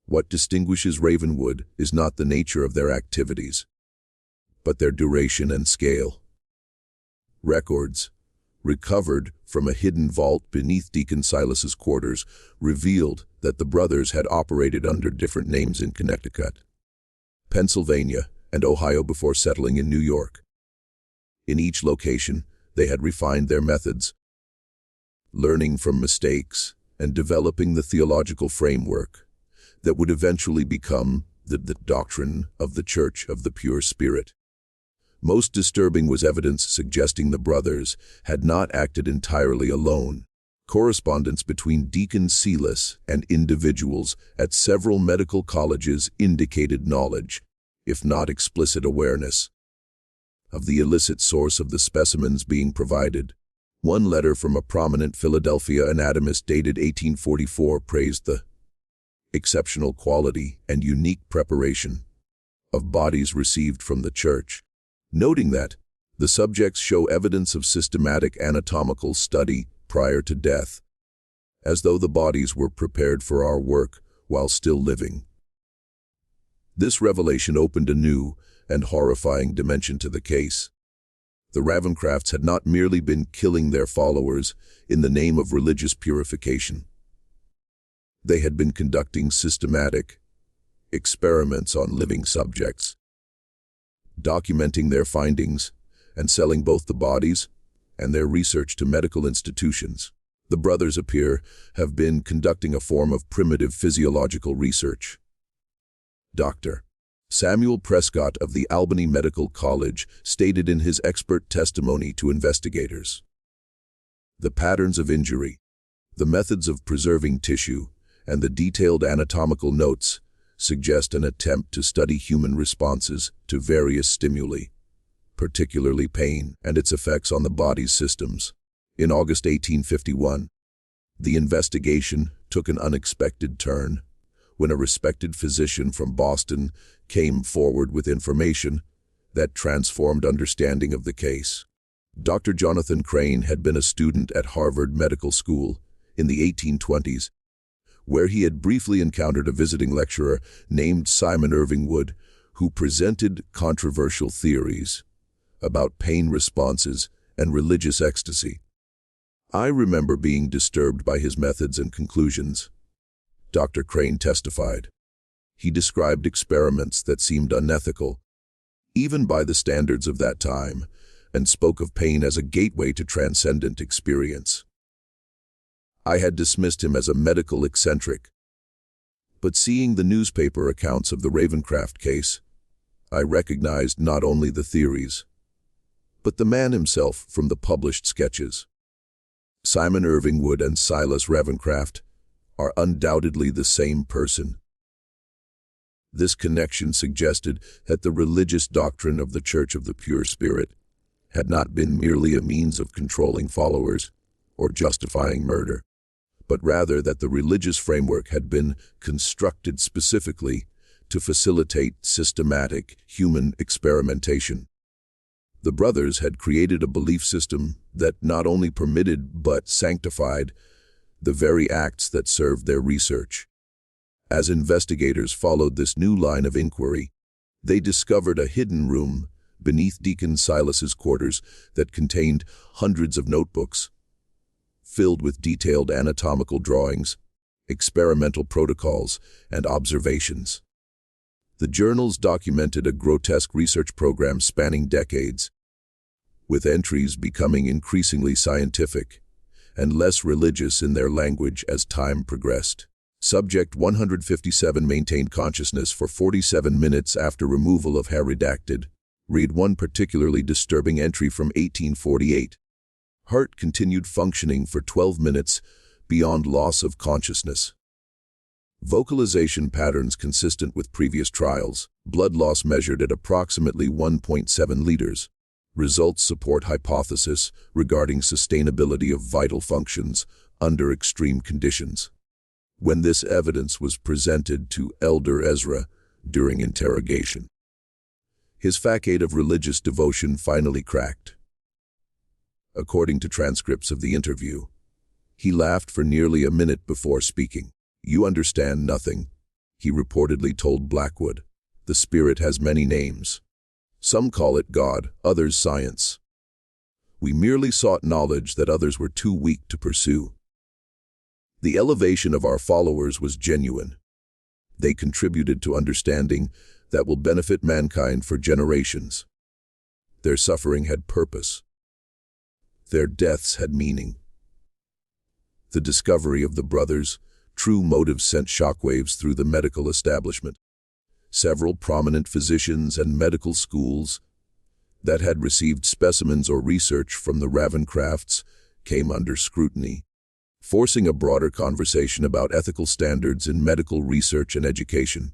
What distinguishes Ravenwood is not the nature of their activities, but their duration and scale. Records, recovered from a hidden vault beneath Deacon Silas's quarters, revealed that the brothers had operated under different names in Connecticut, Pennsylvania, and Ohio before settling in New York. In each location, they had refined their methods, learning from mistakes and developing the theological framework that would eventually become the doctrine of the Church of the Pure Spirit. Most disturbing was evidence suggesting the brothers had not acted entirely alone. Correspondence between Deacon Silas and individuals at several medical colleges indicated knowledge, if not explicit awareness, of the illicit source of the specimens being provided. One letter from a prominent Philadelphia anatomist dated 1844 praised the exceptional quality and unique preparation of bodies received from the church, noting that the subjects show evidence of systematic anatomical study prior to death, as though the bodies were prepared for our work while still living. This revelation opened a new and horrifying dimension to the case. The Ravencrafts had not merely been killing their followers in the name of religious purification. They had been conducting systematic experiments on living subjects, documenting their findings, and selling both the bodies and their research to medical institutions. The brothers appear have been conducting a form of primitive physiological research. Dr. Samuel Prescott of the Albany Medical College stated in his expert testimony to investigators, "The patterns of injury, the methods of preserving tissue, and the detailed anatomical notes suggest an attempt to study human responses to various stimuli, particularly pain and its effects on the body's systems." In August 1851, the investigation took an unexpected turn when a respected physician from Boston came forward with information that transformed understanding of the case. Dr. Jonathan Crane had been a student at Harvard Medical School in the 1820s, where he had briefly encountered a visiting lecturer named Simon Irving Wood, who presented controversial theories about pain responses and religious ecstasy. "I remember being disturbed by his methods and conclusions," Dr. Crane testified. He described experiments that seemed unethical, even by the standards of that time, and spoke of pain as a gateway to transcendent experience. I had dismissed him as a medical eccentric, but seeing the newspaper accounts of the Ravencraft case, I recognized not only the theories, but the man himself from the published sketches. Simon Irving Wood and Silas Ravencraft are undoubtedly the same person. This connection suggested that the religious doctrine of the Church of the Pure Spirit had not been merely a means of controlling followers or justifying murder, but rather that the religious framework had been constructed specifically to facilitate systematic human experimentation. The brothers had created a belief system that not only permitted but sanctified the very acts that served their research. As investigators followed this new line of inquiry, they discovered a hidden room beneath Deacon Silas's quarters that contained hundreds of notebooks, filled with detailed anatomical drawings, experimental protocols, and observations. The journals documented a grotesque research program spanning decades, with entries becoming increasingly scientific and less religious in their language as time progressed. Subject 157 maintained consciousness for 47 minutes after removal of hair redacted. Read one particularly disturbing entry from 1848. Heart continued functioning for 12 minutes beyond loss of consciousness. Vocalization patterns consistent with previous trials. Blood loss measured at approximately 1.7 liters. Results support hypothesis regarding sustainability of vital functions under extreme conditions. When this evidence was presented to Elder Ezra during interrogation, his facade of religious devotion finally cracked. According to transcripts of the interview, he laughed for nearly a minute before speaking. "You understand nothing," he reportedly told Blackwood. "The Spirit has many names. Some call it God, others science. We merely sought knowledge that others were too weak to pursue." The elevation of our followers was genuine. They contributed to understanding that will benefit mankind for generations. Their suffering had purpose. Their deaths had meaning. The discovery of the brothers' true motives sent shockwaves through the medical establishment. Several prominent physicians and medical schools that had received specimens or research from the Ravencrafts came under scrutiny, forcing a broader conversation about ethical standards in medical research and education.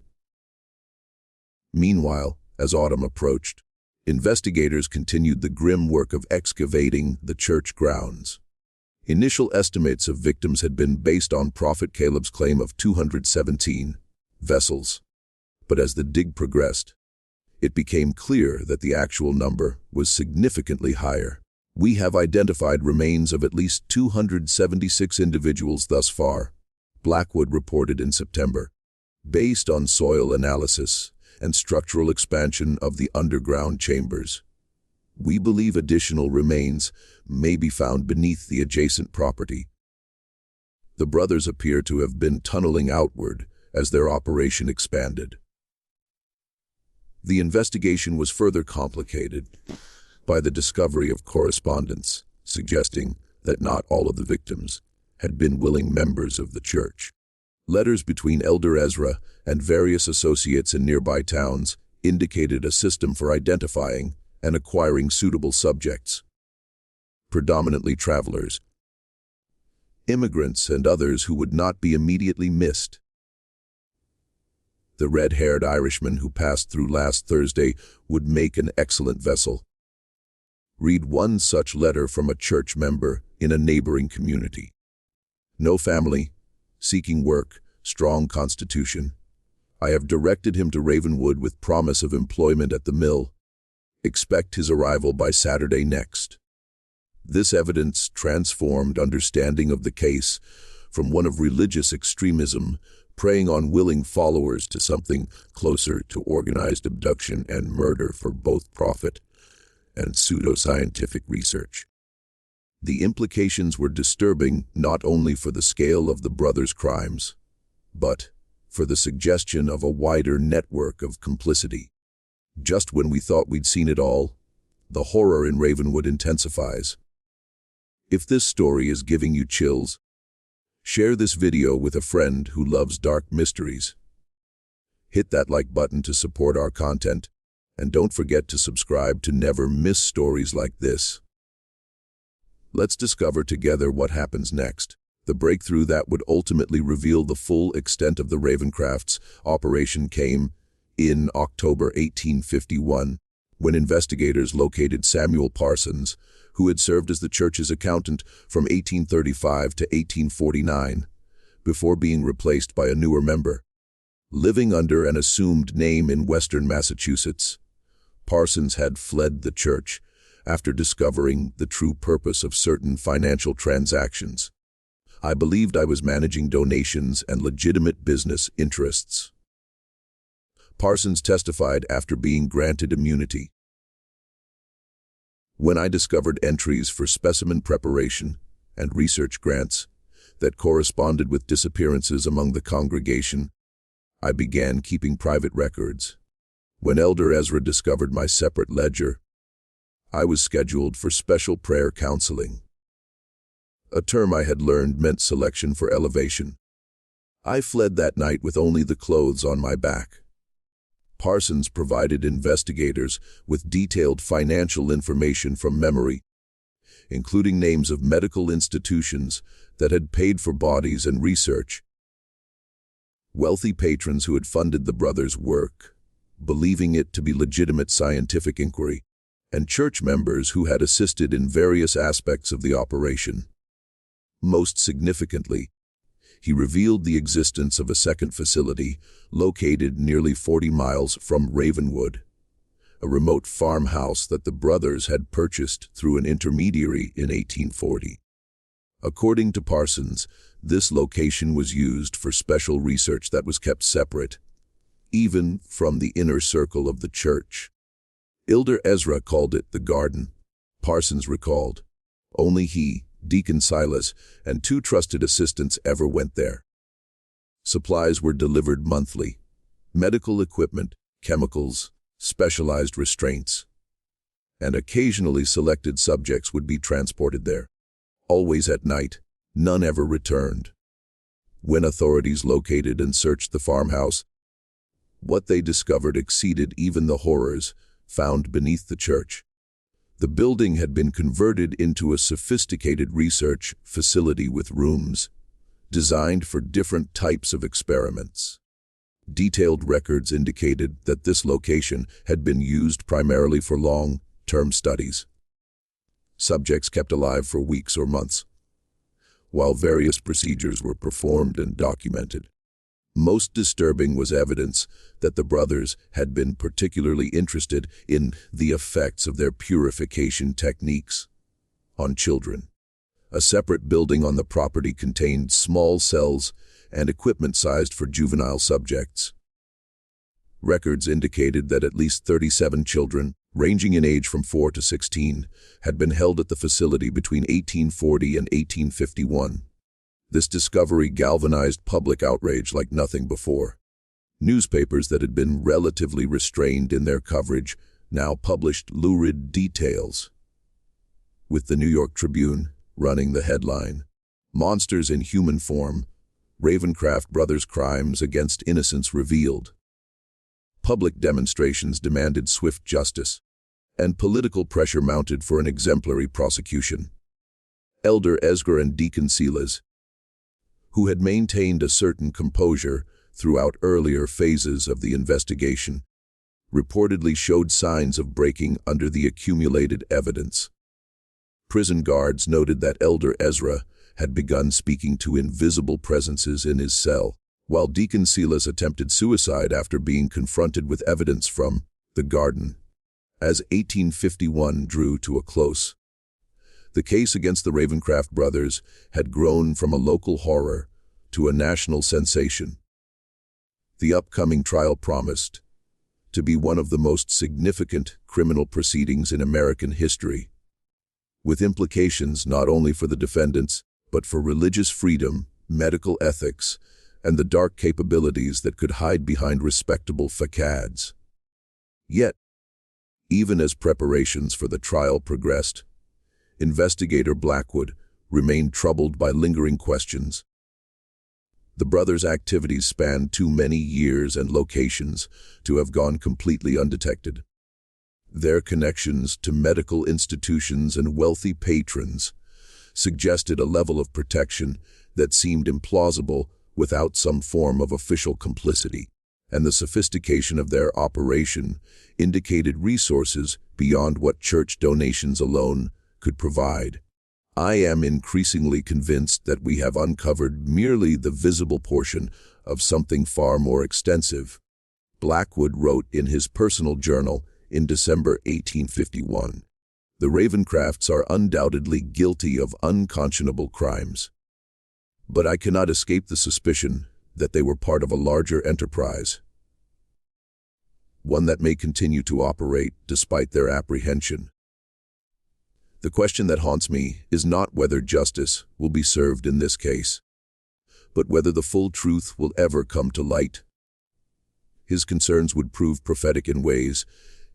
Meanwhile, as autumn approached, investigators continued the grim work of excavating the church grounds. Initial estimates of victims had been based on Prophet Caleb's claim of 217 vessels, but as the dig progressed, it became clear that the actual number was significantly higher. "We have identified remains of at least 276 individuals thus far," Blackwood reported in September. "Based on soil analysis and structural expansion of the underground chambers, we believe additional remains may be found beneath the adjacent property." The brothers appear to have been tunneling outward as their operation expanded. The investigation was further complicated by the discovery of correspondence suggesting that not all of the victims had been willing members of the church. Letters between Elder Ezra and various associates in nearby towns indicated a system for identifying and acquiring suitable subjects, predominantly travelers, immigrants, and others who would not be immediately missed. The red-haired Irishman who passed through last Thursday would make an excellent vessel. Read one such letter from a church member in a neighboring community. "No family, seeking work, strong constitution. I have directed him to Ravenwood with promise of employment at the mill. Expect his arrival by Saturday next." This evidence transformed understanding of the case from one of religious extremism, preying on willing followers, to something closer to organized abduction and murder for both profit and pseudoscientific research. The implications were disturbing not only for the scale of the brothers' crimes, but for the suggestion of a wider network of complicity. Just when we thought we'd seen it all, the horror in Ravenwood intensifies. If this story is giving you chills, share this video with a friend who loves dark mysteries. Hit that like button to support our content, and don't forget to subscribe to never miss stories like this. Let's discover together what happens next. The breakthrough that would ultimately reveal the full extent of the Ravencrafts' operation came in October 1851, when investigators located Samuel Parsons, who had served as the church's accountant from 1835 to 1849, before being replaced by a newer member. Living under an assumed name in western Massachusetts, Parsons had fled the church after discovering the true purpose of certain financial transactions. "I believed I was managing donations and legitimate business interests," Parsons testified after being granted immunity. "When I discovered entries for specimen preparation and research grants that corresponded with disappearances among the congregation, I began keeping private records. When Elder Ezra discovered my separate ledger, I was scheduled for special prayer counseling. a term I had learned meant selection for elevation. I fled that night with only the clothes on my back. Parsons provided investigators with detailed financial information from memory, including names of medical institutions that had paid for bodies and research, wealthy patrons who had funded the brothers' work, believing it to be legitimate scientific inquiry, and church members who had assisted in various aspects of the operation. Most significantly, he revealed the existence of a second facility located nearly 40 miles from Ravenwood, a remote farmhouse that the brothers had purchased through an intermediary in 1840. According to Parsons, this location was used for special research that was kept separate, even from the inner circle of the church. Elder Ezra called it the garden. Parsons recalled, only he, Deacon Silas, and 2 trusted assistants ever went there. Supplies were delivered monthly: medical equipment, chemicals, specialized restraints, and occasionally selected subjects would be transported there. Always at night, none ever returned. When authorities located and searched the farmhouse, what they discovered exceeded even the horrors found beneath the church. The building had been converted into a sophisticated research facility with rooms designed for different types of experiments. Detailed records indicated that this location had been used primarily for long-term studies. Subjects kept alive for weeks or months, while various procedures were performed and documented. Most disturbing was evidence that the brothers had been particularly interested in the effects of their purification techniques on children. A separate building on the property contained small cells and equipment sized for juvenile subjects. Records indicated that at least 37 children, ranging in age from 4 to 16, had been held at the facility between 1840 and 1851. This discovery galvanized public outrage like nothing before. Newspapers that had been relatively restrained in their coverage now published lurid details, with the New York Tribune running the headline, "Monsters in Human Form, Ravencraft Brothers' Crimes Against Innocents Revealed." Public demonstrations demanded swift justice, and political pressure mounted for an exemplary prosecution. Elder Ezra and Deacon Silas, who had maintained a certain composure throughout earlier phases of the investigation, reportedly showed signs of breaking under the accumulated evidence. Prison guards noted that Elder Ezra had begun speaking to invisible presences in his cell, while Deacon Silas attempted suicide after being confronted with evidence from the garden. As 1851 drew to a close, the case against the Ravencraft brothers had grown from a local horror to a national sensation. The upcoming trial promised to be one of the most significant criminal proceedings in American history, with implications not only for the defendants, but for religious freedom, medical ethics, and the dark capabilities that could hide behind respectable facades. Yet, even as preparations for the trial progressed, Investigator Blackwood remained troubled by lingering questions. The brothers' activities spanned too many years and locations to have gone completely undetected. Their connections to medical institutions and wealthy patrons suggested a level of protection that seemed implausible without some form of official complicity, and the sophistication of their operation indicated resources beyond what church donations alone could provide. I am increasingly convinced that we have uncovered merely the visible portion of something far more extensive, Blackwood wrote in his personal journal in December 1851. The Ravencrafts are undoubtedly guilty of unconscionable crimes, but I cannot escape the suspicion that they were part of a larger enterprise, one that may continue to operate despite their apprehension. The question that haunts me is not whether justice will be served in this case, but whether the full truth will ever come to light. His concerns would prove prophetic in ways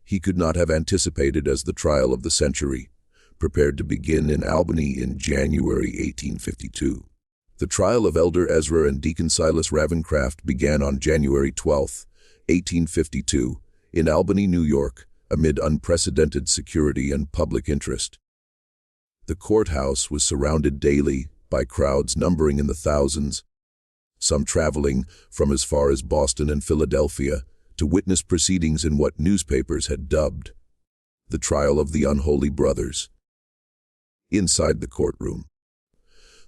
he could not have anticipated as the trial of the century prepared to begin in Albany in January 1852. The trial of Elder Ezra and Deacon Silas Ravencraft began on January 12, 1852, in Albany, New York, amid unprecedented security and public interest. The courthouse was surrounded daily by crowds numbering in the thousands, some traveling from as far as Boston and Philadelphia to witness proceedings in what newspapers had dubbed the trial of the unholy brothers. Inside the courtroom,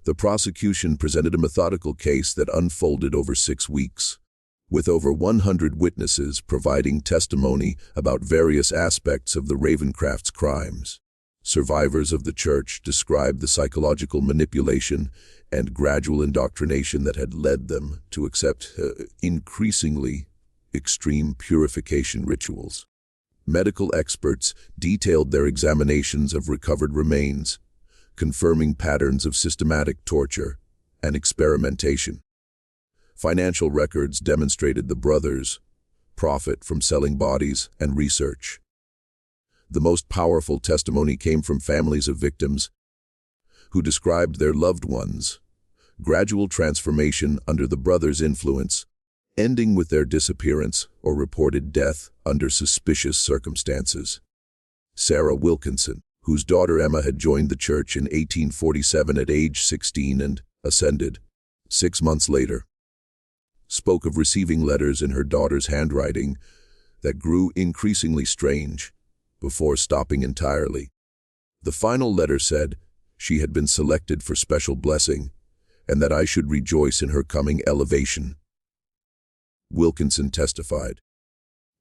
the prosecution presented a methodical case that unfolded over 6 weeks, with over 100 witnesses providing testimony about various aspects of the Ravencrafts' crimes. Survivors of the church described the psychological manipulation and gradual indoctrination that had led them to accept increasingly extreme purification rituals. Medical experts detailed their examinations of recovered remains, confirming patterns of systematic torture and experimentation. Financial records demonstrated the brothers' profit from selling bodies and research. The most powerful testimony came from families of victims who described their loved ones' gradual transformation under the brothers' influence, ending with their disappearance or reported death under suspicious circumstances. Sarah Wilkinson, whose daughter Emma had joined the church in 1847 at age 16 and ascended 6 months later, spoke of receiving letters in her daughter's handwriting that grew increasingly strange before stopping entirely. The final letter said she had been selected for special blessing and that I should rejoice in her coming elevation. Wilkinson testified,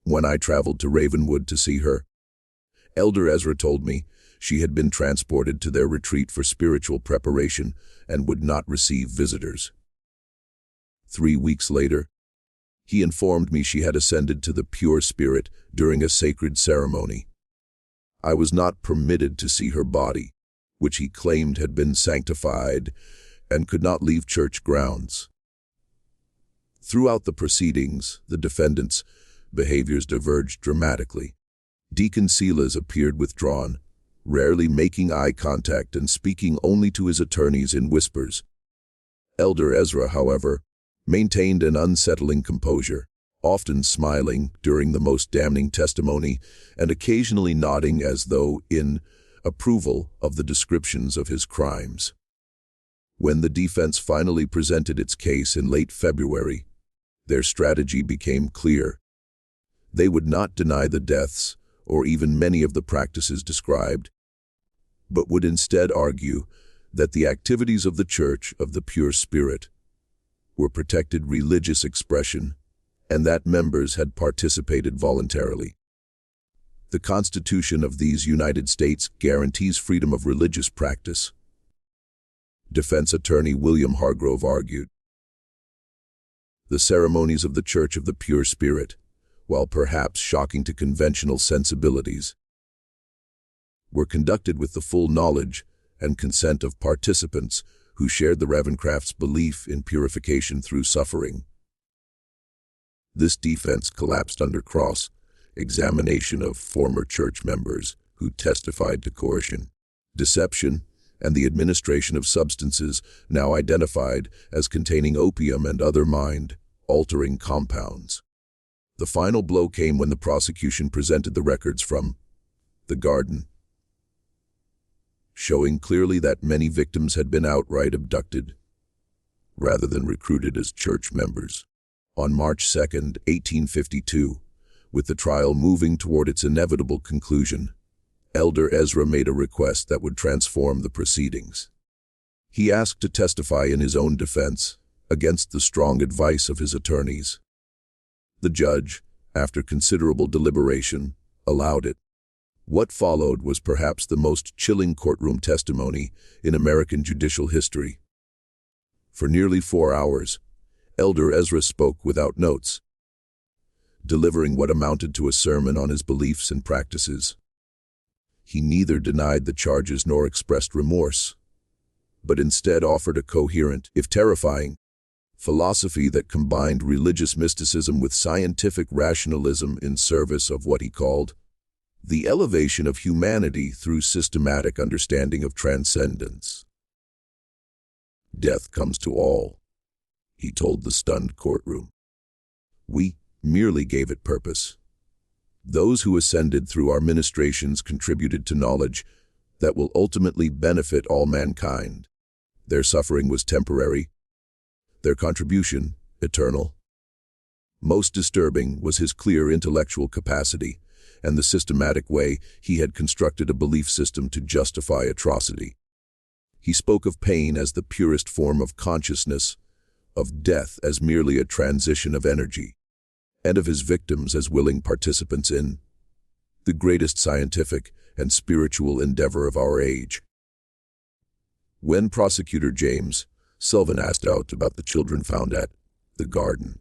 "When I traveled to Ravenwood to see her, Elder Ezra told me she had been transported to their retreat for spiritual preparation and would not receive visitors. 3 weeks later, he informed me she had ascended to the pure spirit during a sacred ceremony. I was not permitted to see her body, which he claimed had been sanctified, and could not leave church grounds." Throughout the proceedings, the defendants' behaviors diverged dramatically. Deacon Silas appeared withdrawn, rarely making eye contact and speaking only to his attorneys in whispers. Elder Ezra, however, maintained an unsettling composure, often smiling during the most damning testimony and occasionally nodding as though in approval of the descriptions of his crimes. When the defense finally presented its case in late February, their strategy became clear. They would not deny the deaths or even many of the practices described, but would instead argue that the activities of the Church of the Pure Spirit were protected religious expression and that members had participated voluntarily. The Constitution of these United States guarantees freedom of religious practice, defense attorney William Hargrove argued. The ceremonies of the Church of the Pure Spirit, while perhaps shocking to conventional sensibilities, were conducted with the full knowledge and consent of participants who shared the Ravencrafts' belief in purification through suffering. This defense collapsed under cross-examination of former church members who testified to coercion, deception, and the administration of substances now identified as containing opium and other mind-altering compounds. The final blow came when the prosecution presented the records from the garden, showing clearly that many victims had been outright abducted, rather than recruited as church members. On March 2, 1852, with the trial moving toward its inevitable conclusion, Elder Ezra made a request that would transform the proceedings. He asked to testify in his own defense, against the strong advice of his attorneys. The judge, after considerable deliberation, allowed it. What followed was perhaps the most chilling courtroom testimony in American judicial history. For nearly 4 hours, Elder Ezra spoke without notes, delivering what amounted to a sermon on his beliefs and practices. He neither denied the charges nor expressed remorse, but instead offered a coherent, if terrifying, philosophy that combined religious mysticism with scientific rationalism in service of what he called The elevation of humanity through systematic understanding of transcendence. Death comes to all, he told the stunned courtroom. We merely gave it purpose. Those who ascended through our ministrations contributed to knowledge that will ultimately benefit all mankind. Their suffering was temporary, their contribution eternal. Most disturbing was his clear intellectual capacity and the systematic way he had constructed a belief system to justify atrocity. He spoke of pain as the purest form of consciousness, of death as merely a transition of energy, and of his victims as willing participants in the greatest scientific and spiritual endeavor of our age. When Prosecutor James Sullivan asked out about the children found at the garden,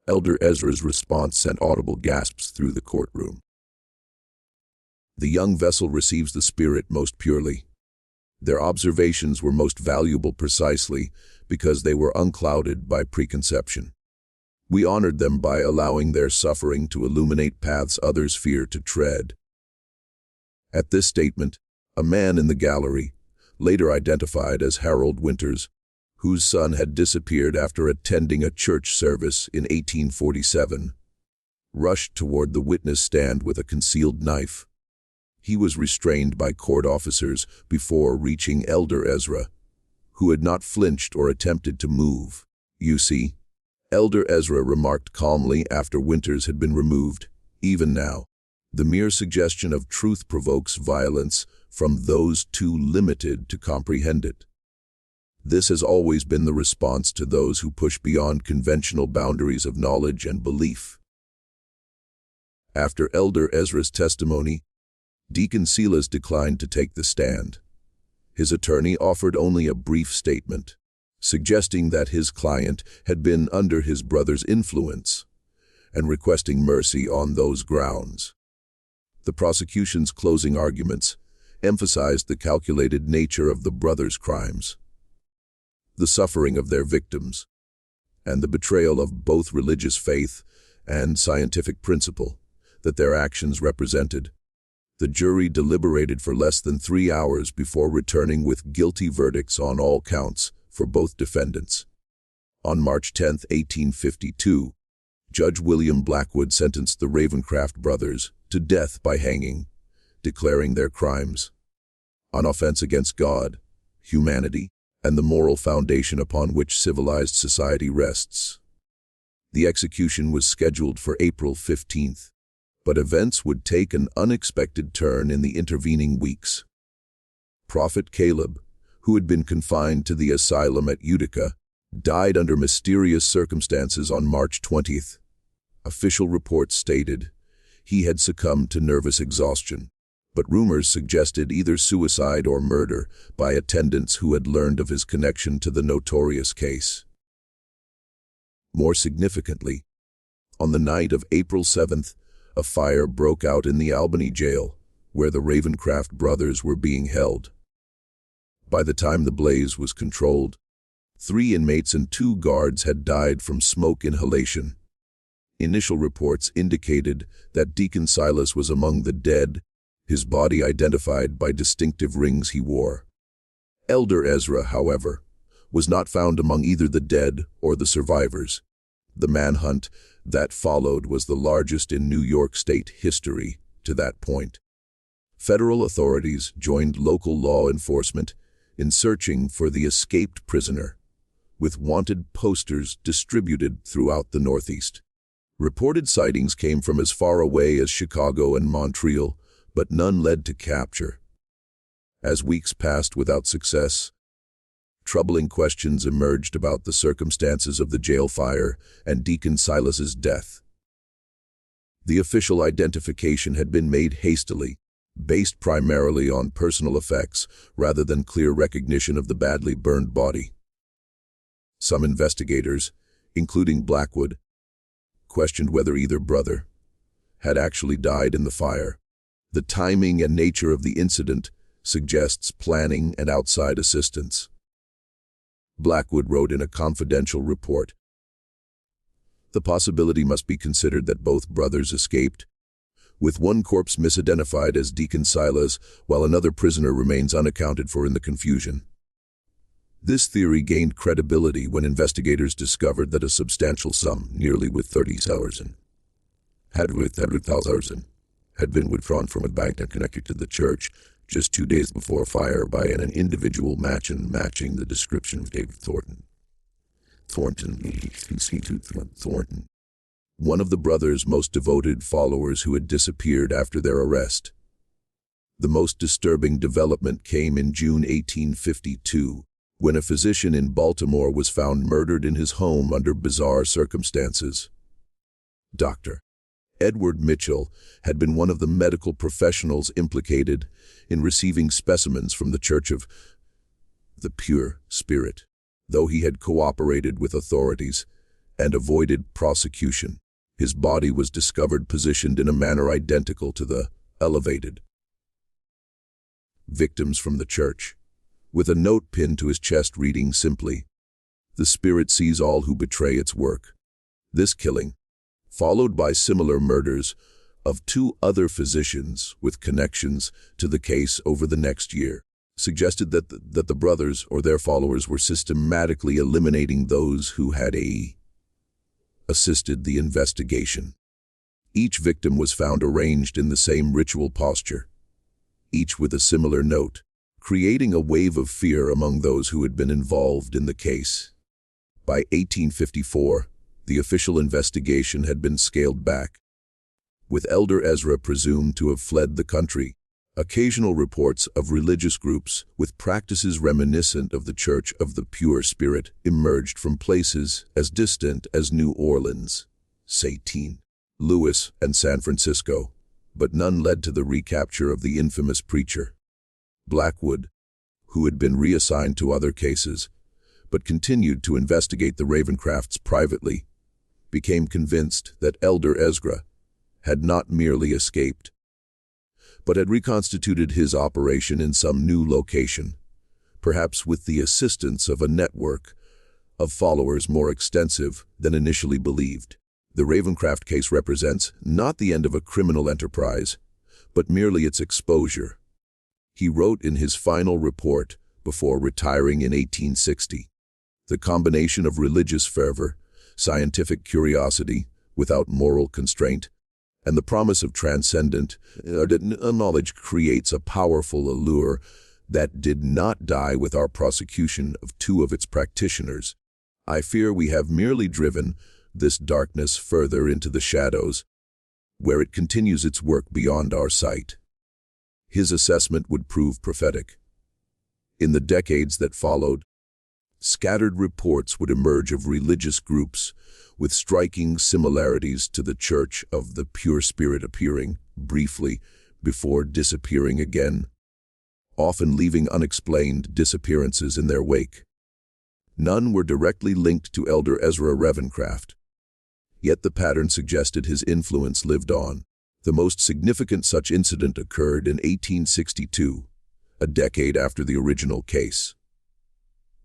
Elder Ezra's response sent audible gasps through the courtroom. The young vessel receives the Spirit most purely. Their observations were most valuable precisely because they were unclouded by preconception. We honored them by allowing their suffering to illuminate paths others fear to tread. At this statement, a man in the gallery, later identified as Harold Winters, whose son had disappeared after attending a church service in 1847, rushed toward the witness stand with a concealed knife. He was restrained by court officers before reaching Elder Ezra, who had not flinched or attempted to move. You see, Elder Ezra remarked calmly after Winters had been removed, even now, the mere suggestion of truth provokes violence from those too limited to comprehend it. This has always been the response to those who push beyond conventional boundaries of knowledge and belief. After Elder Ezra's testimony, Deacon Silas declined to take the stand. His attorney offered only a brief statement, suggesting that his client had been under his brother's influence and requesting mercy on those grounds. The prosecution's closing arguments emphasized the calculated nature of the brothers' crimes, the suffering of their victims, and the betrayal of both religious faith and scientific principle that their actions represented. The jury deliberated for less than 3 hours before returning with guilty verdicts on all counts for both defendants. On March 10, 1852, Judge William Blackwood sentenced the Ravencraft brothers to death by hanging, declaring their crimes an offense against God, humanity, and the moral foundation upon which civilized society rests. The execution was scheduled for April 15th, but events would take an unexpected turn in the intervening weeks. Prophet Caleb, who had been confined to the asylum at Utica, died under mysterious circumstances on March 20th. Official reports stated he had succumbed to nervous exhaustion, but rumors suggested either suicide or murder by attendants who had learned of his connection to the notorious case. More significantly, on the night of April 7th, a fire broke out in the Albany jail, where the Ravencraft brothers were being held. By the time the blaze was controlled, 3 inmates and 2 guards had died from smoke inhalation. Initial reports indicated that Deacon Silas was among the dead, his body identified by distinctive rings he wore. Elder Ezra, however, was not found among either the dead or the survivors. The manhunt that followed was the largest in New York State history to that point. Federal authorities joined local law enforcement in searching for the escaped prisoner, with wanted posters distributed throughout the Northeast. Reported sightings came from as far away as Chicago and Montreal, but none led to capture. As weeks passed without success, troubling questions emerged about the circumstances of the jail fire and Deacon Silas's death. The official identification had been made hastily, based primarily on personal effects rather than clear recognition of the badly burned body. Some investigators, including Blackwood, questioned whether either brother had actually died in the fire. The timing and nature of the incident suggests planning and outside assistance. Blackwood wrote in a confidential report, "The possibility must be considered that both brothers escaped, with one corpse misidentified as Deacon Silas, while another prisoner remains unaccounted for in the confusion. This theory gained credibility when investigators discovered that a substantial sum, nearly with 30,000, had been withdrawn from a bank and connected to the church just 2 days before a fire by an individual matching the description of David Thornton. One of the brothers' most devoted followers who had disappeared after their arrest. The most disturbing development came in June 1852, when a physician in Baltimore was found murdered in his home under bizarre circumstances. Dr. Edward Mitchell had been one of the medical professionals implicated in receiving specimens from the Church of the Pure Spirit, though he had cooperated with authorities and avoided prosecution. His body was discovered positioned in a manner identical to the elevated victims from the church, with a note pinned to his chest reading simply, "The Spirit sees all who betray its work." This killing, followed by similar murders of 2 other physicians with connections to the case over the next year, suggested that the brothers or their followers were systematically eliminating those who had assisted the investigation. Each victim was found arranged in the same ritual posture, each with a similar note, creating a wave of fear among those who had been involved in the case. By 1854, the official investigation had been scaled back, with Elder Ezra presumed to have fled the country. Occasional reports of religious groups with practices reminiscent of the Church of the Pure Spirit emerged from places as distant as New Orleans, St. Louis, and San Francisco, but none led to the recapture of the infamous preacher. Blackwood, who had been reassigned to other cases, but continued to investigate the Ravencrafts privately, became convinced that Elder Ezra had not merely escaped, but had reconstituted his operation in some new location, perhaps with the assistance of a network of followers more extensive than initially believed. The Ravencraft case represents not the end of a criminal enterprise, but merely its exposure. He wrote in his final report before retiring in 1860, "The combination of religious fervor, scientific curiosity without moral constraint, and the promise of transcendent knowledge creates a powerful allure that did not die with our prosecution of 2 of its practitioners. I fear we have merely driven this darkness further into the shadows, where it continues its work beyond our sight." His assessment would prove prophetic. In the decades that followed, scattered reports would emerge of religious groups with striking similarities to the Church of the Pure Spirit appearing briefly before disappearing again, often leaving unexplained disappearances in their wake. None were directly linked to Elder Ezra Ravencraft, yet the pattern suggested his influence lived on. The most significant such incident occurred in 1862, a decade after the original case,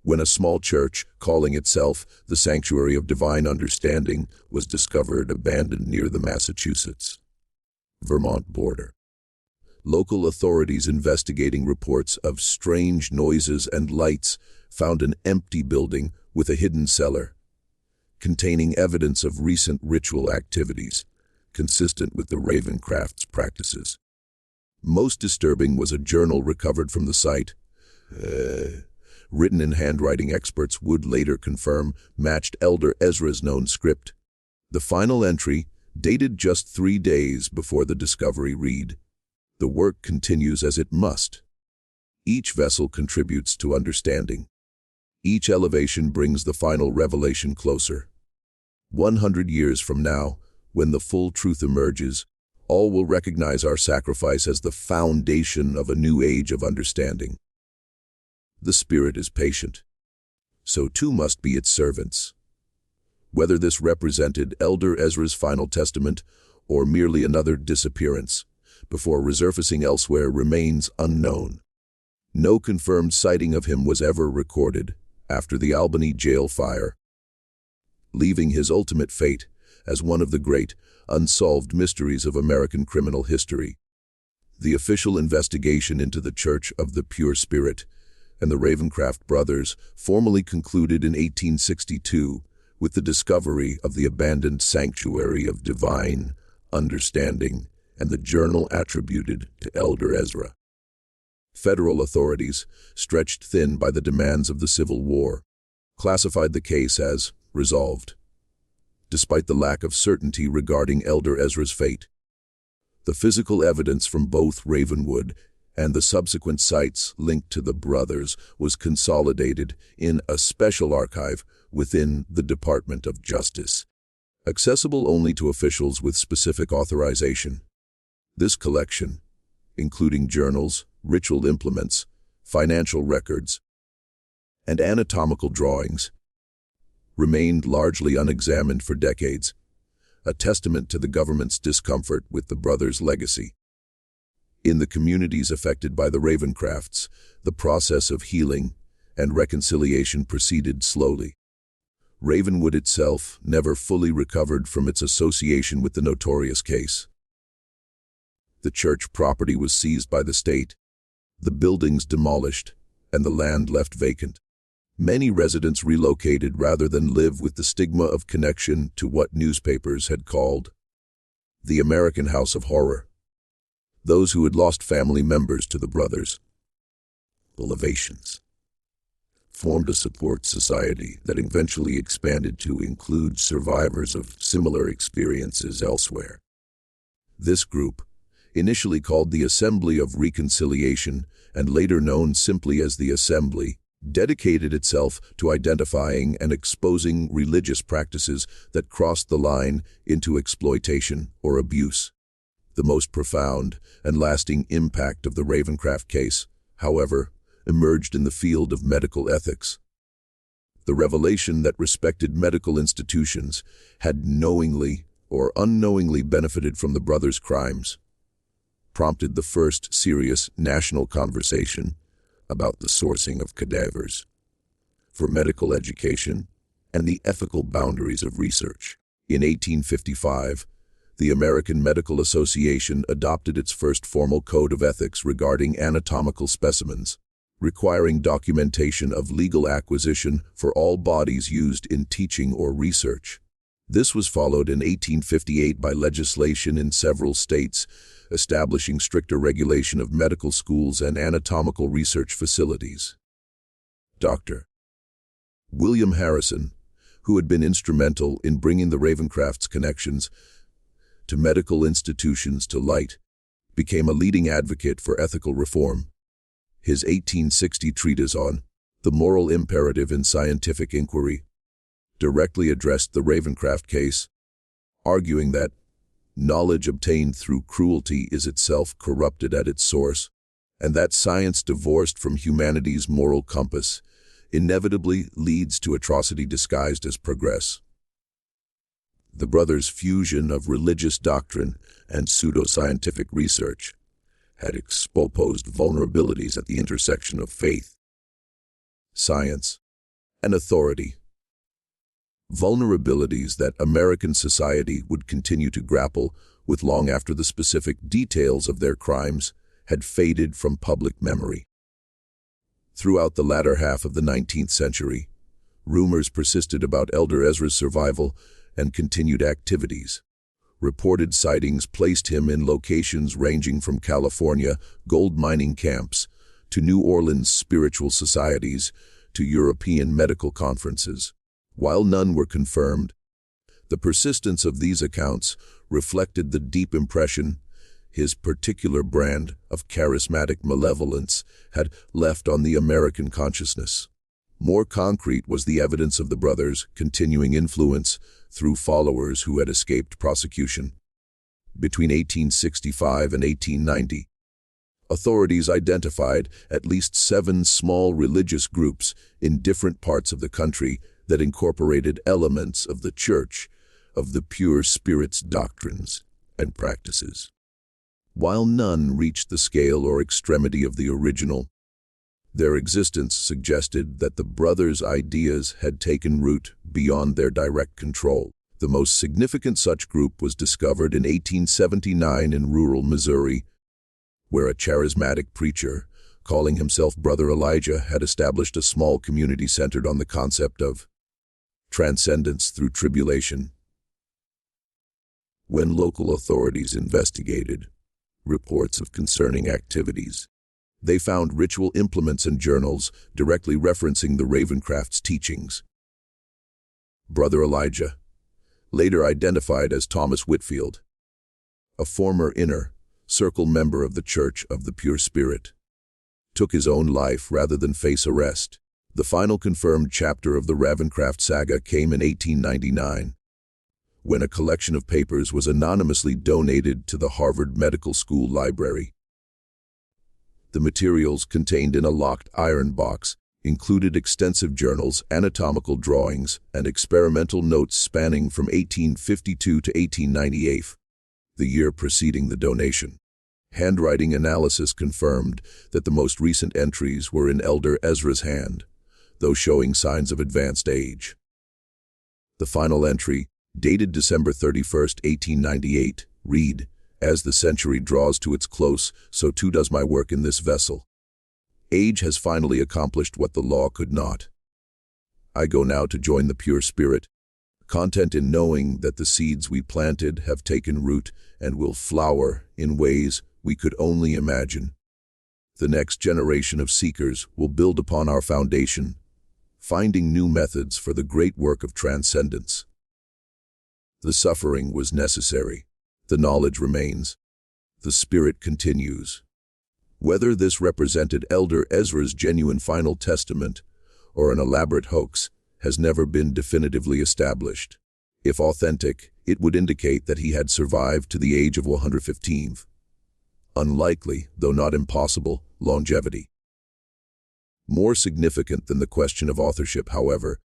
when a small church, calling itself the Sanctuary of Divine Understanding, was discovered abandoned near the Massachusetts-Vermont border. Local authorities investigating reports of strange noises and lights found an empty building with a hidden cellar, containing evidence of recent ritual activities, consistent with the Ravencraft's practices. Most disturbing was a journal recovered from the site, written in handwriting experts would later confirm matched Elder Ezra's known script. The final entry, dated just 3 days before the discovery, read, "The work continues as it must. Each vessel contributes to understanding. Each elevation brings the final revelation closer. 100 years from now, when the full truth emerges, all will recognize our sacrifice as the foundation of a new age of understanding. The Spirit is patient. So too must be its servants." Whether this represented Elder Ezra's final testament or merely another disappearance before resurfacing elsewhere remains unknown. No confirmed sighting of him was ever recorded after the Albany jail fire, leaving his ultimate fate as one of the great, unsolved mysteries of American criminal history. The official investigation into the Church of the Pure Spirit and the Ravencraft Brothers formally concluded in 1862 with the discovery of the abandoned sanctuary of divine understanding and the journal attributed to Elder Ezra. Federal authorities, stretched thin by the demands of the Civil War, classified the case as resolved. Despite the lack of certainty regarding Elder Ezra's fate, the physical evidence from both Ravenwood and the subsequent sites linked to the brothers was consolidated in a special archive within the Department of Justice, accessible only to officials with specific authorization. This collection, including journals, ritual implements, financial records, and anatomical drawings, remained largely unexamined for decades, a testament to the government's discomfort with the brothers' legacy. In the communities affected by the Ravencrafts, the process of healing and reconciliation proceeded slowly. Ravenwood itself never fully recovered from its association with the notorious case. The church property was seized by the state, the buildings demolished, and the land left vacant. Many residents relocated rather than live with the stigma of connection to what newspapers had called the American House of Horror. Those who had lost family members to the brothers, the Levations, formed a support society that eventually expanded to include survivors of similar experiences elsewhere. This group, initially called the Assembly of Reconciliation and later known simply as the Assembly, dedicated itself to identifying and exposing religious practices that crossed the line into exploitation or abuse. The most profound and lasting impact of the Ravencraft case, however, emerged in the field of medical ethics. The revelation that respected medical institutions had knowingly or unknowingly benefited from the brothers' crimes prompted the first serious national conversation about the sourcing of cadavers for medical education and the ethical boundaries of research. In 1855, the American Medical Association adopted its first formal code of ethics regarding anatomical specimens, requiring documentation of legal acquisition for all bodies used in teaching or research. This was followed in 1858 by legislation in several states, establishing stricter regulation of medical schools and anatomical research facilities. Dr. William Harrison, who had been instrumental in bringing the Ravencrafts' connections to medical institutions to light, became a leading advocate for ethical reform. His 1860 treatise on the moral imperative in scientific inquiry directly addressed the Ravencraft case, arguing that knowledge obtained through cruelty is itself corrupted at its source, and that science divorced from humanity's moral compass inevitably leads to atrocity disguised as progress. The brothers' fusion of religious doctrine and pseudoscientific research had exposed vulnerabilities at the intersection of faith, science, and authority. Vulnerabilities that American society would continue to grapple with long after the specific details of their crimes had faded from public memory. Throughout the latter half of the 19th century, rumors persisted about Elder Ezra's survival and continued activities. Reported sightings placed him in locations ranging from California gold mining camps to New Orleans spiritual societies to European medical conferences. While none were confirmed, the persistence of these accounts reflected the deep impression his particular brand of charismatic malevolence had left on the American consciousness. More concrete was the evidence of the brothers' continuing influence through followers who had escaped prosecution. Between 1865 and 1890, authorities identified at least 7 small religious groups in different parts of the country that incorporated elements of the Church of the Pure Spirit's doctrines and practices. While none reached the scale or extremity of the original, their existence suggested that the brothers' ideas had taken root beyond their direct control. The most significant such group was discovered in 1879 in rural Missouri, where a charismatic preacher, calling himself Brother Elijah, had established a small community centered on the concept of transcendence through tribulation. When local authorities investigated reports of concerning activities, they found ritual implements and journals directly referencing the Ravencraft's teachings. Brother Elijah, later identified as Thomas Whitfield, a former inner circle member of the Church of the Pure Spirit, took his own life rather than face arrest. The final confirmed chapter of the Ravencraft saga came in 1899, when a collection of papers was anonymously donated to the Harvard Medical School library. The materials contained in a locked iron box included extensive journals, anatomical drawings, and experimental notes spanning from 1852 to 1898, the year preceding the donation. Handwriting analysis confirmed that the most recent entries were in Elder Ezra's hand, though showing signs of advanced age. The final entry, dated December 31, 1898, read, "As the century draws to its close, so too does my work in this vessel. Age has finally accomplished what the law could not. I go now to join the pure spirit, content in knowing that the seeds we planted have taken root and will flower in ways we could only imagine. The next generation of seekers will build upon our foundation, finding new methods for the great work of transcendence." The suffering was necessary. The knowledge remains. The spirit continues. Whether this represented Elder Ezra's genuine final testament or an elaborate hoax has never been definitively established. If authentic, it would indicate that he had survived to the age of 115. Unlikely, though not impossible, longevity. More significant than the question of authorship, however,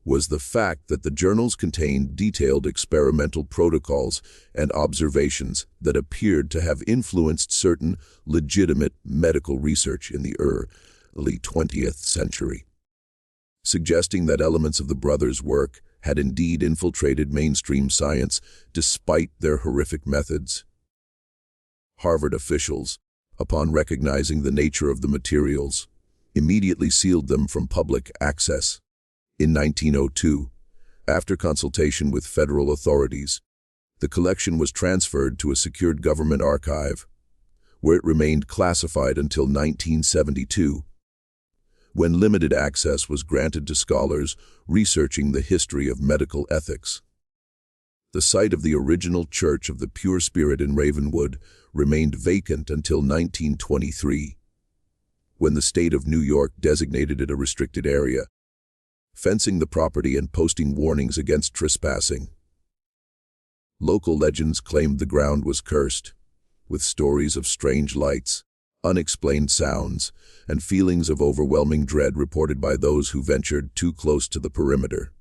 was the fact that the journals contained detailed experimental protocols and observations that appeared to have influenced certain legitimate medical research in the early 20th century, suggesting that elements of the brothers' work had indeed infiltrated mainstream science despite their horrific methods. Harvard officials, upon recognizing the nature of the materials, immediately sealed them from public access. In 1902, after consultation with federal authorities, the collection was transferred to a secured government archive, where it remained classified until 1972, when limited access was granted to scholars researching the history of medical ethics. The site of the original Church of the Pure Spirit in Ravenwood remained vacant until 1923, when the state of New York designated it a restricted area, fencing the property and posting warnings against trespassing. Local legends claimed the ground was cursed, with stories of strange lights, unexplained sounds, and feelings of overwhelming dread reported by those who ventured too close to the perimeter.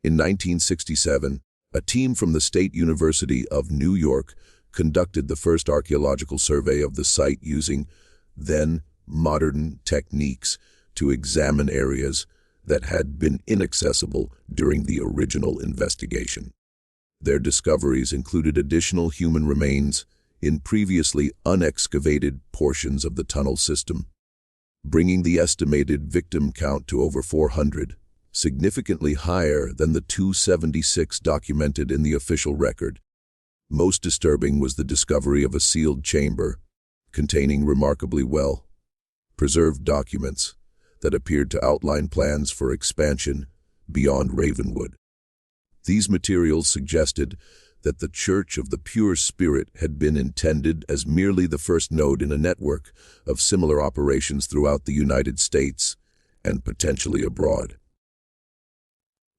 In 1967, a team from the State University of New York conducted the first archaeological survey of the site using then modern techniques to examine areas that had been inaccessible during the original investigation. Their discoveries included additional human remains in previously unexcavated portions of the tunnel system, bringing the estimated victim count to over 400, significantly higher than the 276 documented in the official record. Most disturbing was the discovery of a sealed chamber containing remarkably well-preserved documents that appeared to outline plans for expansion beyond Ravenwood. These materials suggested that the Church of the Pure Spirit had been intended as merely the first node in a network of similar operations throughout the United States and potentially abroad.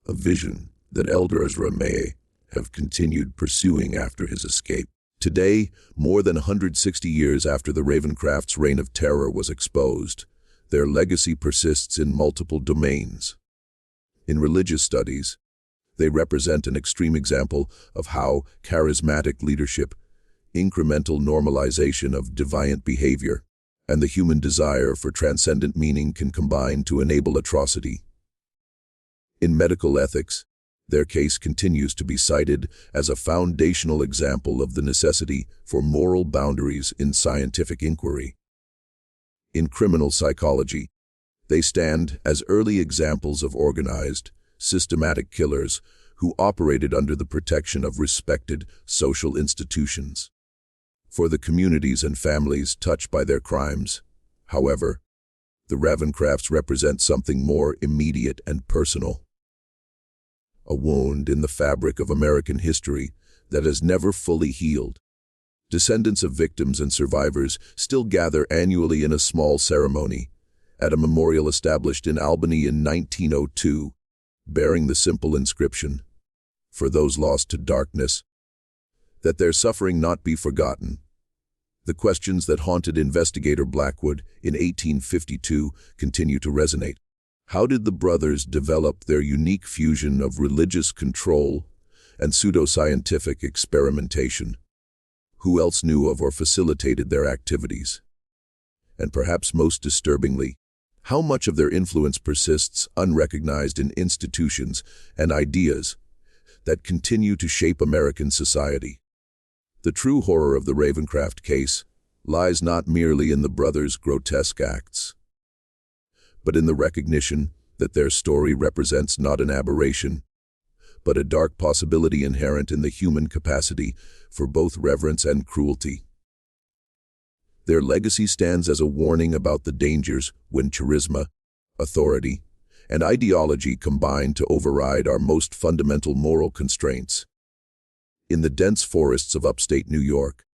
A vision that Elder Ezra may have continued pursuing after his escape. Today, more than 160 years after the Ravencrafts' reign of terror was exposed, their legacy persists in multiple domains. In religious studies, they represent an extreme example of how charismatic leadership, incremental normalization of deviant behavior, and the human desire for transcendent meaning can combine to enable atrocity. In medical ethics, Their case continues to be cited as a foundational example of the necessity for moral boundaries in scientific inquiry. In criminal psychology, they stand as early examples of organized, systematic killers who operated under the protection of respected social institutions. For the communities and families touched by their crimes, however, the Ravencrafts represent something more immediate and personal. A wound in the fabric of American history that has never fully healed. Descendants of victims and survivors still gather annually in a small ceremony at a memorial established in Albany in 1902, bearing the simple inscription, "For those lost to darkness, that their suffering not be forgotten." The questions that haunted investigator Blackwood in 1852 continue to resonate. How did the brothers develop their unique fusion of religious control and pseudoscientific experimentation? Who else knew of or facilitated their activities? And perhaps most disturbingly, how much of their influence persists unrecognized in institutions and ideas that continue to shape American society? The true horror of the Ravencraft case lies not merely in the brothers' grotesque acts, but in the recognition that their story represents not an aberration, but a dark possibility inherent in the human capacity for both reverence and cruelty. Their legacy stands as a warning about the dangers when charisma, authority, and ideology combine to override our most fundamental moral constraints. In the dense forests of upstate New York,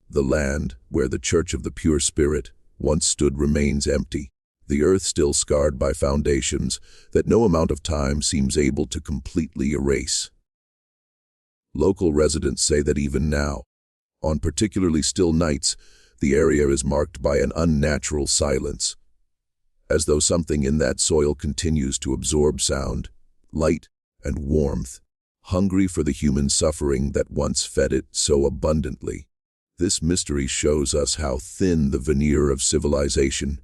the land where the Church of the Pure Spirit once stood remains empty, the earth still scarred by foundations that no amount of time seems able to completely erase. Local residents say that even now, on particularly still nights, the area is marked by an unnatural silence, as though something in that soil continues to absorb sound, light, and warmth, hungry for the human suffering that once fed it so abundantly. This mystery shows us how thin the veneer of civilization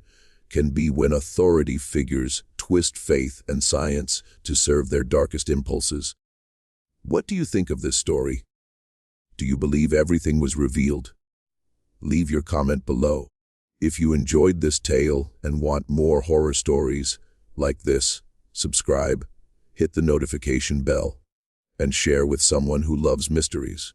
can be when authority figures twist faith and science to serve their darkest impulses. What do you think of this story? Do you believe everything was revealed? Leave your comment below. If you enjoyed this tale and want more horror stories like this, subscribe, hit the notification bell, and share with someone who loves mysteries.